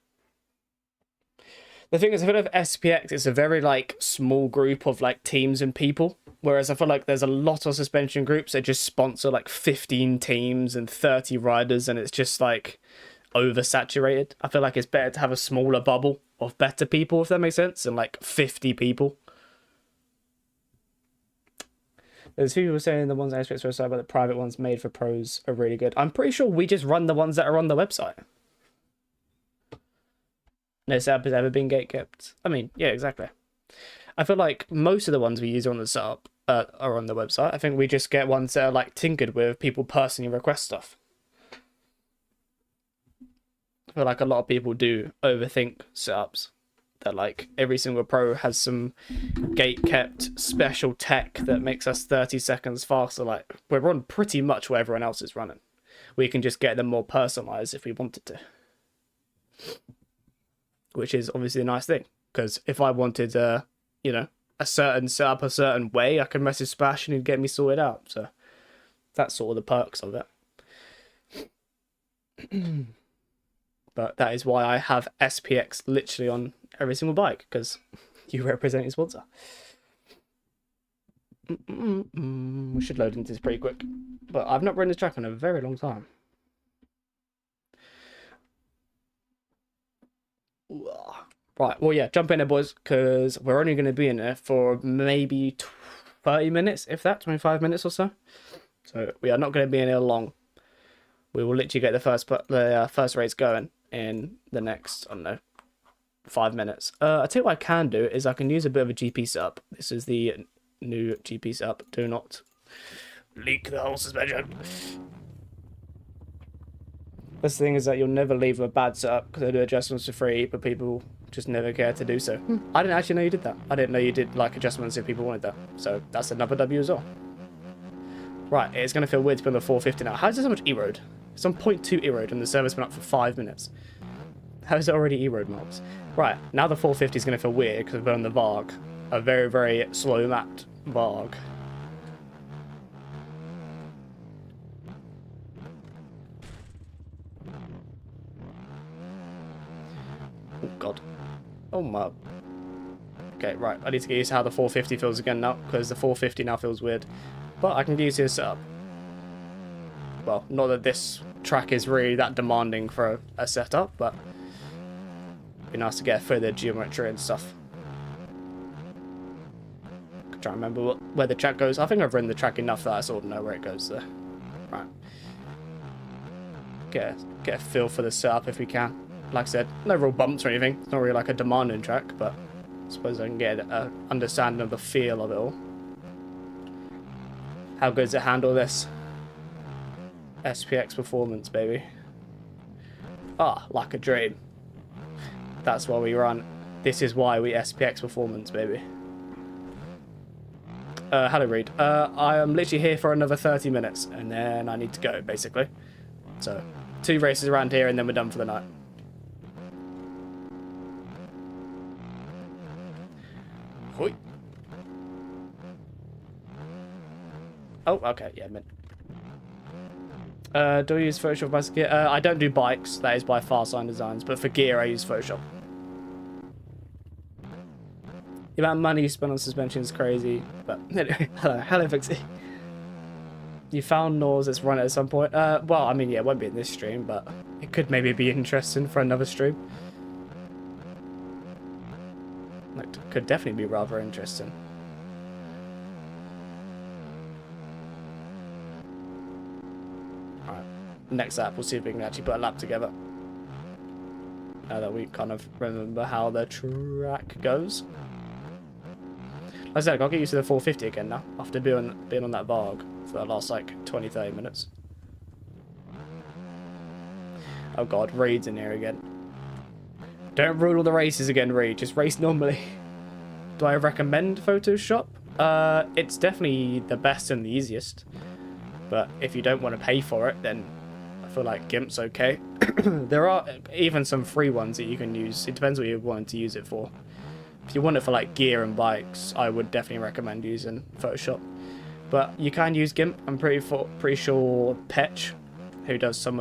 The thing is, I feel like SPX is a very like small group of like teams and people, whereas I feel like there's a lot of suspension groups that just sponsor like 15 teams and 30 riders, and it's just like oversaturated. I feel like it's better to have a smaller bubble of better people, if that makes sense, than like 50 people. There's people saying the ones on SPX website, but the private ones made for pros are really good. I'm pretty sure we just run the ones that are on the website. No setup has ever been gatekept. I mean, yeah, exactly. I feel like most of the ones we use on the setup are on the website. I think we just get ones that are like tinkered with, people personally request stuff. I feel like a lot of people do overthink setups. That like every single pro has some gate-kept special tech that makes us 30 seconds faster. Like, we're on pretty much what everyone else is running. We can just get them more personalized if we wanted to. Which is obviously a nice thing, because if I wanted, you know, a certain setup a certain way, I could message Splash and he'd get me sorted out. So that's sort of the perks of it. But that is why I have SPX literally on every single bike, because you represent your sponsor. We should load into this pretty quick, but I've not ridden this track in a very long time. Right, well, yeah, jump in there, boys, because we're only going to be in there for maybe 30 minutes, if that, 25 minutes or so. So we are not going to be in here long. We will literally get the first race going in the next, I don't know, 5 minutes. I tell you what I can do is I can use a bit of a GP setup. This is the new GP setup. Do not leak the whole suspension. The thing is that you'll never leave a bad setup because I do adjustments for free, but people just never care to do so. I didn't actually know you did that. I didn't know you did like adjustments if people wanted that. So that's another W as well. Right, it's going to feel weird to be on the 450 now. How is there so much E-road? It's on 0.2 E-road and the server's been up for 5 minutes. How is it already E-road mobs? Right, now the 450 is going to feel weird because we're on the Varg. A very, very slow mapped Varg. Oh god. Oh my. Okay, right. I need to get used to how the 450 feels again now, because the 450 now feels weird. But I can get used to this setup. Well, not that this track is really that demanding for a setup, but it'd be nice to get further geometry and stuff. I'm trying to remember where the track goes. I think I've ridden the track enough that I sort of know where it goes there. Right. Get a feel for the setup if we can. Like I said, no real bumps or anything. It's not really like a demanding track, but I suppose I can get an understanding of the feel of it all. How good does it handle this? SPX performance, baby. Ah, like a dream. That's why we run. This is why we SPX performance, baby. Hello, Reed. I am literally here for another 30 minutes, and then I need to go, basically. So, 2 races around here, and then we're done for the night. Hoi. Oh, okay, yeah, man. Do I use Photoshop as gear? I don't do bikes. That is by Far Sign Designs. But for gear, I use Photoshop. The amount of money you spend on suspension is crazy. But anyway, hello, Fixie. You found Nors that's run it at some point. Well, I mean, yeah, it won't be in this stream, but it could maybe be interesting for another stream. Like could definitely be rather interesting. Alright, next lap, we'll see if we can actually put a lap together. Now that we kind of remember how the track goes. Like I said, I'll get used to the 450 again now, after being on that Varg for the last like 20-30 minutes. Oh god, Reed's in here again. Don't rule all the races again, Reed. Just race normally. Do I recommend Photoshop? It's definitely the best and the easiest. But if you don't want to pay for it, then I feel like GIMP's okay. There are even some free ones that you can use. It depends what you want to use it for. If you want it for like gear and bikes, I would definitely recommend using Photoshop. But you can use GIMP. I'm pretty sure Petch, who does some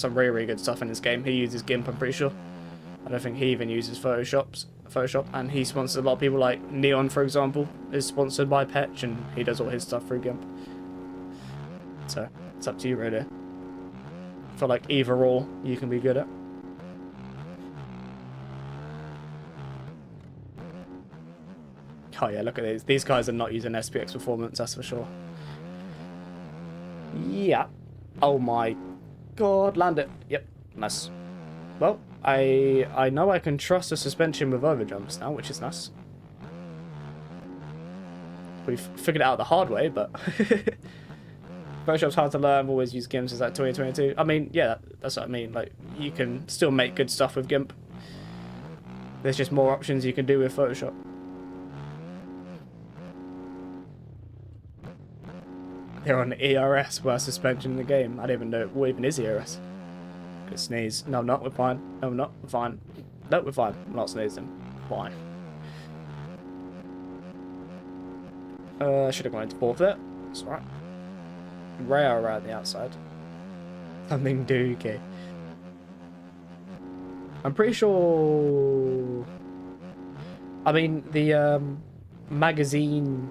really good stuff in this game, he uses GIMP, I'm pretty sure. I don't think he even uses Photoshop, and he sponsors a lot of people, like Neon, for example, is sponsored by Petch, and he does all his stuff through GIMP. So, it's up to you, really. I feel like either or you can be good at. Oh yeah, look at these. These guys are not using SPX Performance, that's for sure. Yeah. Oh my god, land it. Yep, nice. Well, I know I can trust the suspension with overjumps now, which is nice. We've figured it out the hard way, but Photoshop's hard to learn. I've always used GIMP since like 2022. I mean, yeah, that's what I mean. Like, you can still make good stuff with GIMP. There's just more options you can do with Photoshop. They're on ERS, worst suspension in the game. I don't even know what even is ERS. Could sneeze. No, I'm not. We're fine. No, I'm not. We're fine. No, we're fine. I'm not sneezing. Fine. Should have gone into fourth there. That's alright. Rare around the outside. Something dookie. I'm pretty sure. I mean, the magazine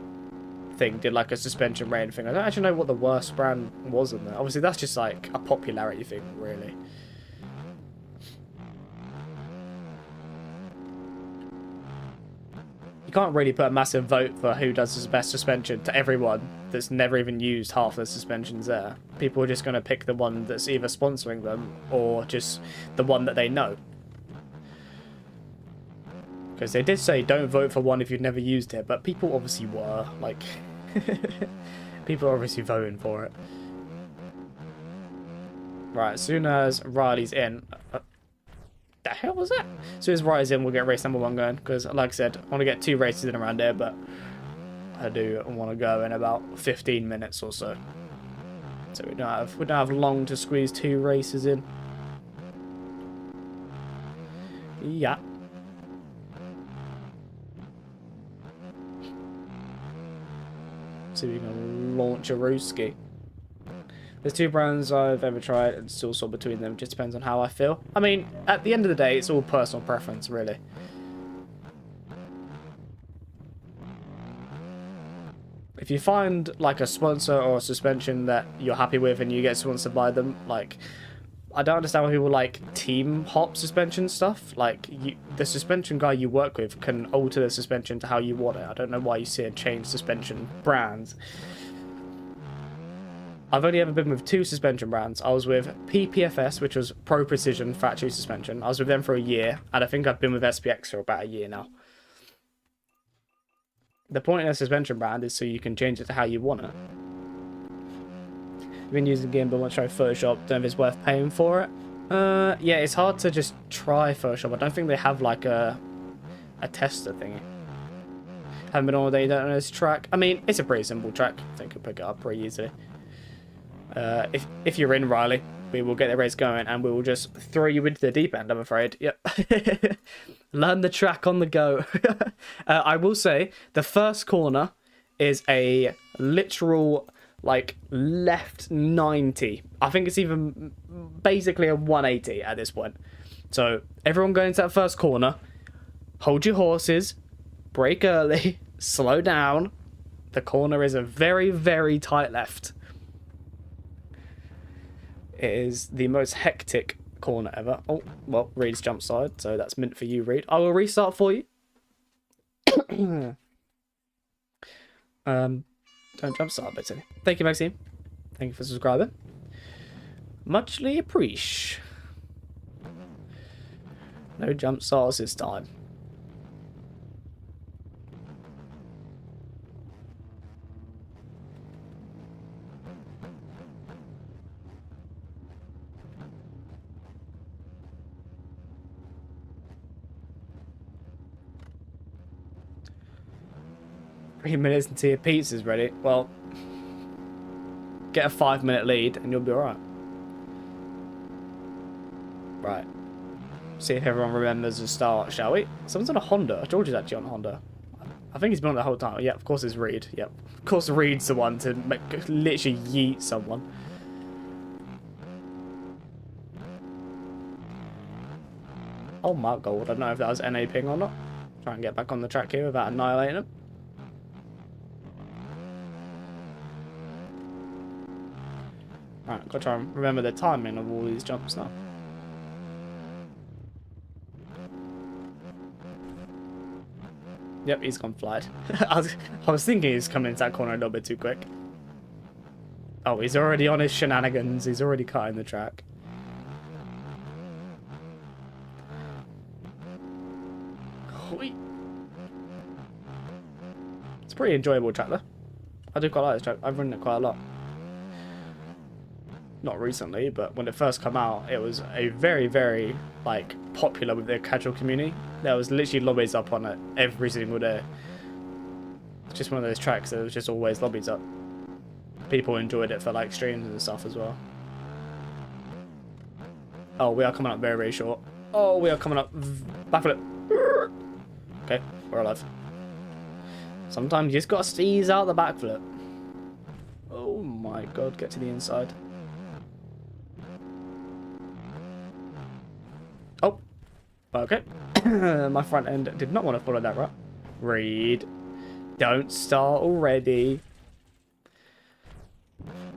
thing did like a suspension rating thing. I don't actually know what the worst brand was in there. Obviously, that's just like a popularity thing, really. You can't really put a massive vote for who does the best suspension to everyone that's never even used half the suspensions there. People are just going to pick the one that's either sponsoring them or just the one that they know. Because they did say don't vote for one if you've never used it, but people obviously were. Like, people are obviously voting for it. Right, as soon as Riley's in... the hell was that? As soon as Riley's in, we'll get race number 1 going. Because, like I said, I want to get 2 races in around there, but I do want to go in about 15 minutes or so. So we don't have long to squeeze 2 races in. Yeah. So we can launch a Rooski. There's 2 brands I've ever tried and still sort between them. Just depends on how I feel. I mean, at the end of the day, it's all personal preference, really. If you find like a sponsor or a suspension that you're happy with and you get sponsored by them, like, I don't understand why people like team hop suspension stuff. Like, the suspension guy you work with can alter the suspension to how you want it. I don't know why you see a change suspension brands. I've only ever been with 2 suspension brands. I was with PPFS, which was Pro Precision Factory Suspension. I was with them for a year, and I think I've been with SPX for about a year now. The point of a suspension brand is so you can change it to how you want it. I've been using the game, but want to try Photoshop. Don't know if it's worth paying for it. Yeah, it's hard to just try Photoshop. I don't think they have like a tester thingy. Haven't been all day, don't know this track. I mean, it's a pretty simple track. I think you'll pick it up pretty easily. If you're in, Riley, we will get the race going and we will just throw you into the deep end, I'm afraid. Yep. Learn the track on the go. I will say the first corner is a literal like left 90. I think it's even basically a 180 at this point. So everyone going into that first corner, hold your horses, brake early, slow down. The corner is a very, very tight left. It is the most hectic corner ever. Oh, well, Reed's jump side, so that's meant for you, Reed. I will restart for you. Don't jump start, basically. Thank you, Maxime. Thank you for subscribing. Muchly appreciate. No jump starts this time. Minutes until your pizza's ready. Well, get a 5-minute lead and you'll be alright. Right. See if everyone remembers the start, shall we? Someone's on a Honda. George is actually on a Honda. I think he's been on the whole time. Yeah, of course it's Reed. Yep. Of course Reed's the one to literally yeet someone. Oh my god, I don't know if that was NA ping or not. Try and get back on the track here without annihilating him. Right, gotta try and remember the timing of all these jumps now. Yep, he's gone flight. I was thinking he's coming into that corner a little bit too quick. Oh, he's already on his shenanigans. He's already cutting the track. It's a pretty enjoyable track though. I do quite like this track. I've ridden it quite a lot. Not recently, but when it first came out, it was a very, very like popular with the casual community. There was literally lobbies up on it every single day. It's just one of those tracks that there was just always lobbies up. People enjoyed it for like streams and stuff as well. Oh, we are coming up very, very short. Oh, we are coming up. Backflip. Okay, we're alive. Sometimes you just gotta squeeze out the backflip. Oh my god, get to the inside. Oh, okay. My front end did not want to follow that route. Reed, don't start already.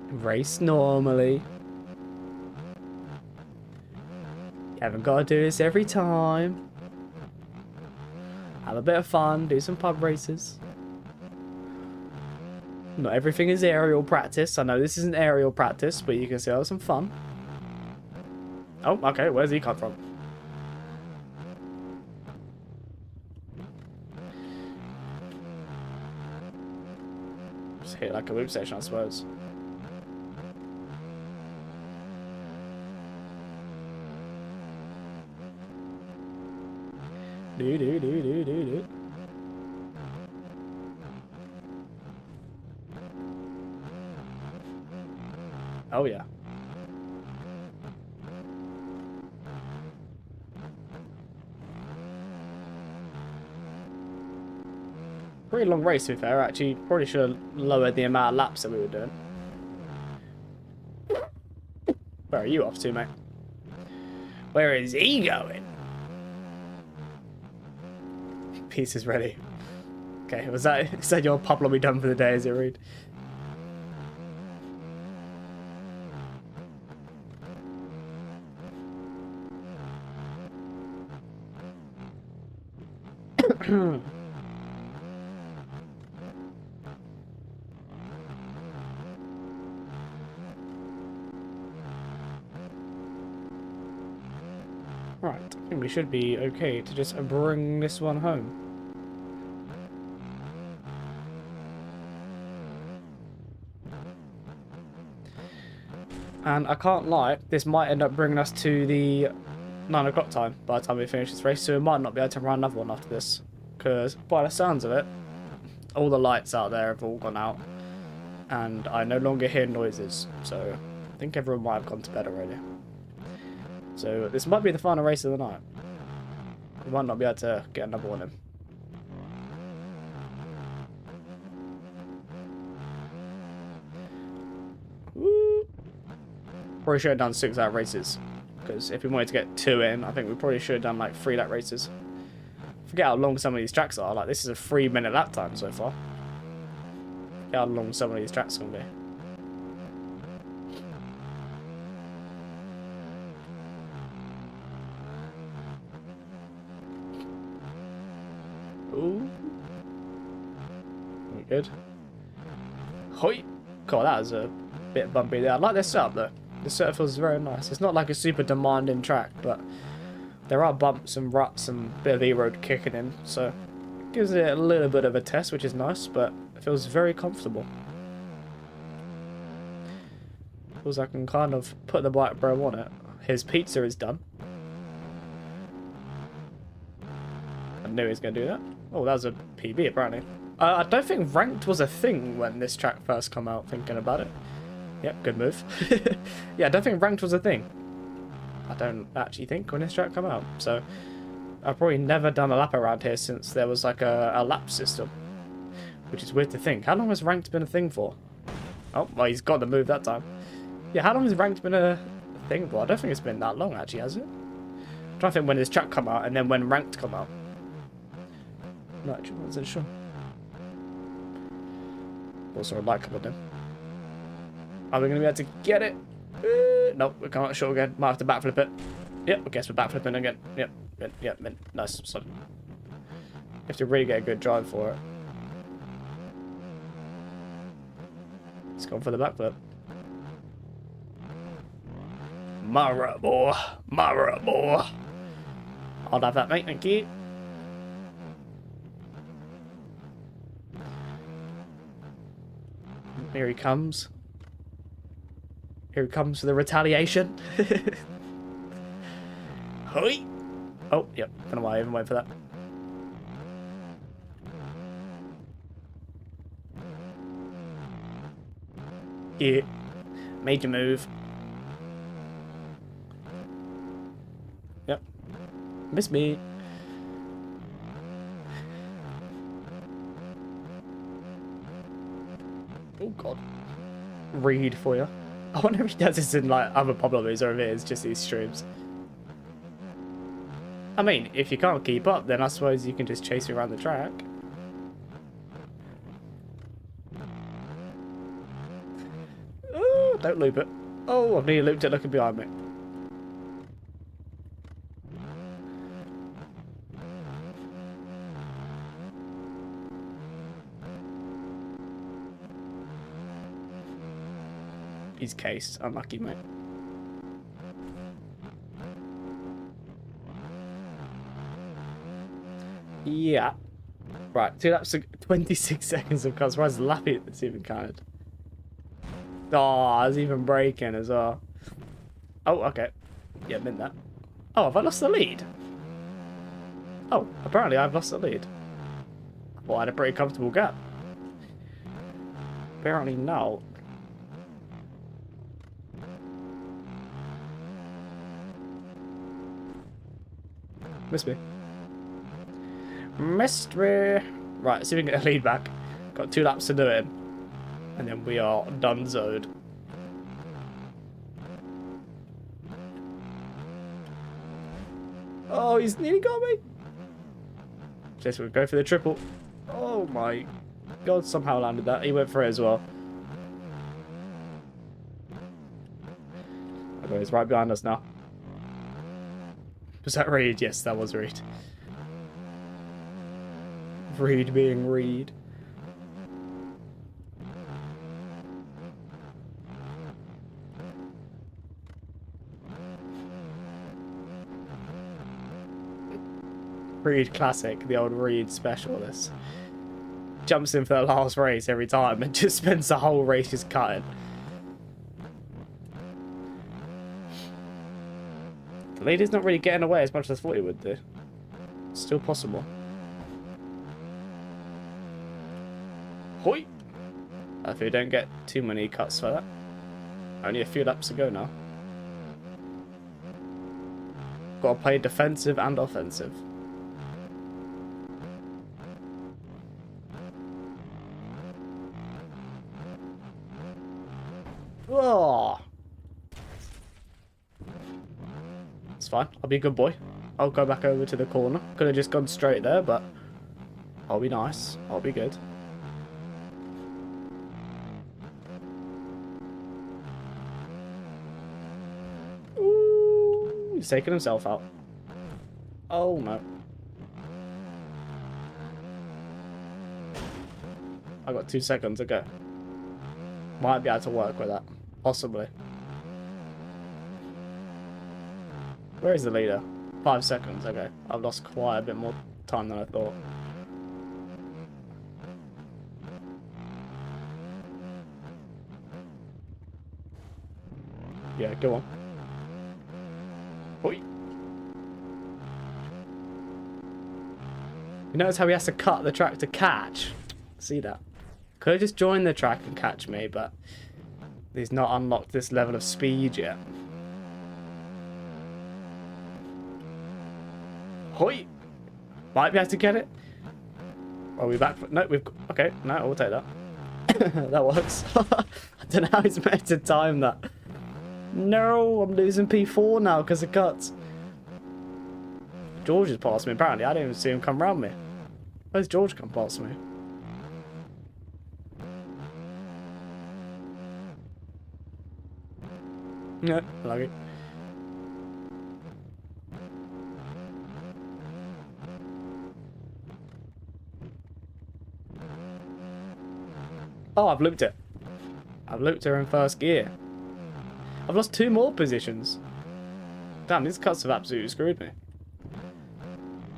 Race normally. You haven't got to do this every time. Have a bit of fun, do some pub races. Not everything is aerial practice. I know this isn't aerial practice, but you can still have some fun. Oh, okay, where's he come from? Just hit like a loop section, I suppose. Do. Oh yeah. Pretty long race to be fair, actually. Probably should have lowered the amount of laps that we were doing. Where are you off to, mate? Where is he going? Piece is ready. Okay, is that your pub lobby done for the day, is it, Reed? Right, I think we should be okay to just bring this one home. And I can't lie, this might end up bringing us to the 9 o'clock time by the time we finish this race, so we might not be able to run another one after this. Because by the sounds of it, all the lights out there have all gone out, and I no longer hear noises, so I think everyone might have gone to bed already. So this might be the final race of the night. We might not be able to get another one in. Woo. Probably should have done 6 lap races, because if we wanted to get 2 in, I think we probably should have done like 3 lap races. Forget how long some of these tracks are. Like, this is a 3-minute lap time so far. Forget how long some of these tracks are going to be. Ooh. Hoi! Cool, that was a bit bumpy there. I like this setup though. The setup feels very nice. It's not like a super demanding track, but there are bumps and ruts and a bit of E-road kicking in, so it gives it a little bit of a test, which is nice, but it feels very comfortable. Feels like I can kind of put the bike where I want it. His pizza is done. I knew he was going to do that. Oh, that was a PB apparently. I don't think ranked was a thing when this track first came out, thinking about it. Yep, good move. Yeah, I don't think ranked was a thing. I don't actually think when this track came out. So I've probably never done a lap around here since there was like a lap system. Which is weird to think. How long has ranked been a thing for? Oh, well, he's got the move that time. Yeah, how long has ranked been a thing for? I don't think it's been that long actually, has it? I'm trying to think when this track come out and then when ranked come out. No, actually, I wasn't sure. Also, a light coming in. Are we going to be able to get it? Nope, we can't. Sure again. Might have to backflip it. Yep, I guess we're backflipping again. Yep, nice. So, you have to really get a good drive for it. Let's go for the backflip. Marabor. I'll have that, mate. Thank you. Here he comes. Here he comes for the retaliation. Hoi! Oh, yep. Don't know why I even went for that. Yeah. Major move. Yep. Miss me. Oh god. Read for you. I wonder if he does this in like other Pablos or if it is just these streams. I mean, if you can't keep up, then I suppose you can just chase me around the track. Oh, don't loop it. Oh, I've nearly looped it looking behind me. He's cased. Unlucky, mate. Yeah. Right, 2 laps, 26 seconds of cars. Where's lappy that's even counted? Oh, I was even braking as well. Oh, okay. Yeah, meant that. Oh, have I lost the lead? Oh, apparently I've lost the lead. Well, I had a pretty comfortable gap. Apparently no. Missed me. Missed me. Right, see if we can get a lead back. Got 2 laps to do it. And then we are done-zoed. Oh, he's nearly got me. Just we'll go for the triple. Oh my god, somehow landed that. He went for it as well. Okay, he's right behind us now. Was that Reed? Yes, that was Reed. Reed being Reed. Reed classic, the old Reed specialist. Jumps in for the last race every time and just spends the whole race just cutting. The lead is not really getting away as much as I thought he would do. Still possible. Hoi! Hopefully we don't get too many cuts for that. Only a few laps to go now. Gotta play defensive and offensive. Oh. It's fine. I'll be a good boy. I'll go back over to the corner. Could have just gone straight there, but I'll be nice. I'll be good. Ooh, he's taking himself out. Oh no. I got 2 seconds to go. Might be able to work with that. Possibly. Where is the leader? 5 seconds. Okay. I've lost quite a bit more time than I thought. Yeah, go on. Oi. You notice how he has to cut the track to catch? See that? Could have just joined the track and catch me, but he's not unlocked this level of speed yet. Hoi! Might be able to get it. Are we back? No, we've... Okay, no, we'll take that. That works. I don't know how he's meant to time that. No, I'm losing P4 now because of cuts. George has passed me, apparently. I didn't even see him come round me. Where's George come past me? No, lucky. Oh, I've looped it. I've looped her in first gear. I've lost 2 more positions. Damn, these cuts have absolutely screwed me.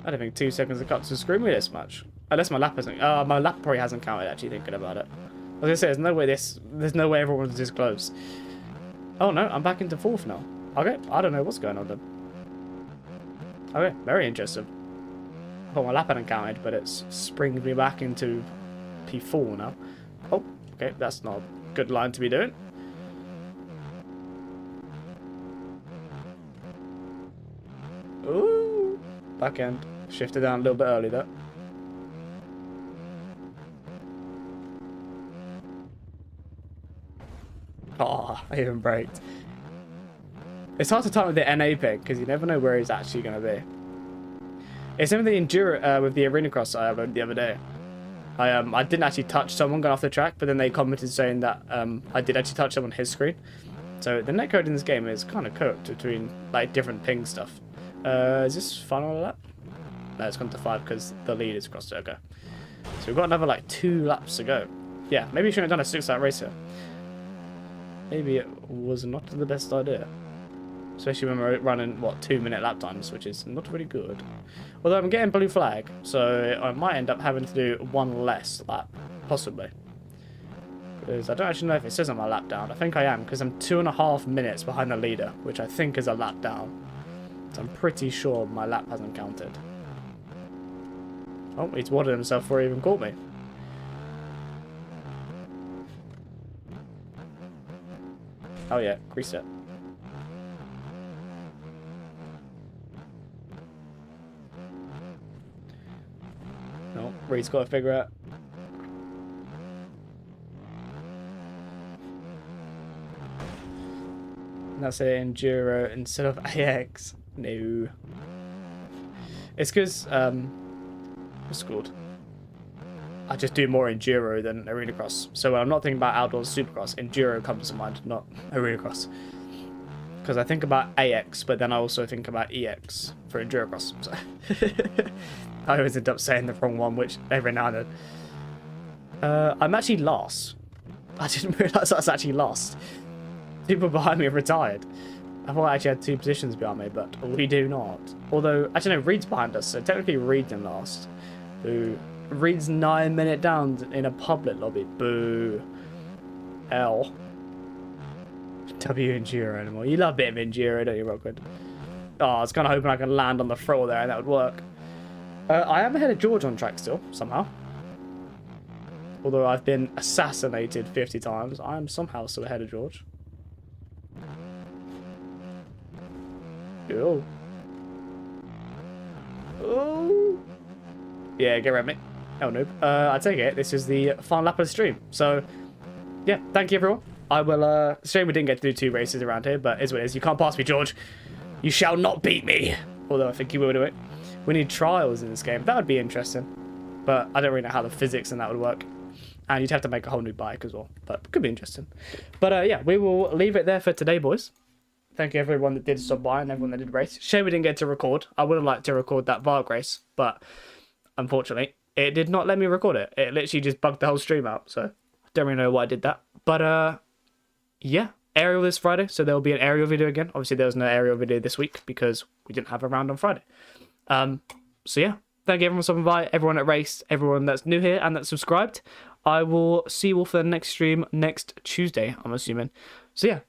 I don't think 2 seconds of cuts have screwed me this much. Unless my lap hasn't... my lap probably hasn't counted, actually, thinking about it. I was going to say, there's no way everyone's this close. Oh, no, I'm back into 4th now. Okay, I don't know what's going on then. Okay, very interesting. I thought my lap hadn't counted, but it's springed me back into P4 now. Oh, okay, that's not a good line to be doing. Ooh, back end. Shifted down a little bit early there. Oh, I even braked. It's hard to time with the NA pick because you never know where he's actually going to be. It's same with the Enduro, with the Arena Cross I uploaded the other day. I didn't actually touch someone going off the track, but then they commented saying that I did actually touch them on his screen. So the netcode in this game is kind of cooked between like different ping stuff. Is this final lap? No, it's gone to 5 because the lead is crossed. Okay. So we've got another like 2 laps to go. Yeah, maybe you shouldn't have done a 6-lap race here. Maybe it was not the best idea. Especially when we're running, what, 2-minute lap times, which is not really good. Although I'm getting blue flag, so I might end up having to do 1 less lap. Possibly. Because I don't actually know if it says on my lap down. I think I am, because I'm 2.5 minutes behind the leader, which I think is a lap down. So I'm pretty sure my lap hasn't counted. Oh, he's wadded himself before he even caught me. Oh yeah, grease it. No, Reed's got to figure out. That's an Enduro instead of AX. No. It's because, what's it called? I just do more Enduro than Arena Cross. So when I'm not thinking about Outdoors Supercross, Enduro comes to mind, not Arena Cross. Because I think about AX, but then I also think about EX for Enduro Cross. So I always end up saying the wrong one, which every now and then. I'm actually lost. I didn't realise I was actually lost. People behind me have retired. I thought I actually had 2 positions behind me, but we do not. Although, actually no, Reed's behind us, so technically Reed didn't last. Boo. Reed's 9 minute down in a public lobby. Boo. L. W Enduro anymore. You love a bit of Enduro, don't you, Rockwood? Oh, I was kind of hoping I could land on the throttle there and that would work. I am ahead of George on track still, somehow. Although I've been assassinated 50 times, I am somehow still ahead of George. Oh. Oh. Yeah, get around me. Oh, noob. I take it this is the final lap of the stream. So, yeah, thank you, everyone. I will, shame we didn't get to do 2 races around here, but it's what it is. You can't pass me, George. You shall not beat me. Although I think you will do it. We need trials in this game. That would be interesting. But I don't really know how the physics and that would work. And you'd have to make a whole new bike as well. But it could be interesting. But, yeah, we will leave it there for today, boys. Thank you everyone that did stop by and everyone that did race. Shame we didn't get to record. I would have liked to record that Varg race, but unfortunately, it did not let me record it. It literally just bugged the whole stream out, so I don't really know why I did that. But yeah, aerial this Friday, so there will be an aerial video again. Obviously, there was no aerial video this week because we didn't have a round on Friday. So yeah, thank you everyone for stopping by, everyone that raced, everyone that's new here and that's subscribed. I will see you all for the next stream next Tuesday, I'm assuming. So yeah,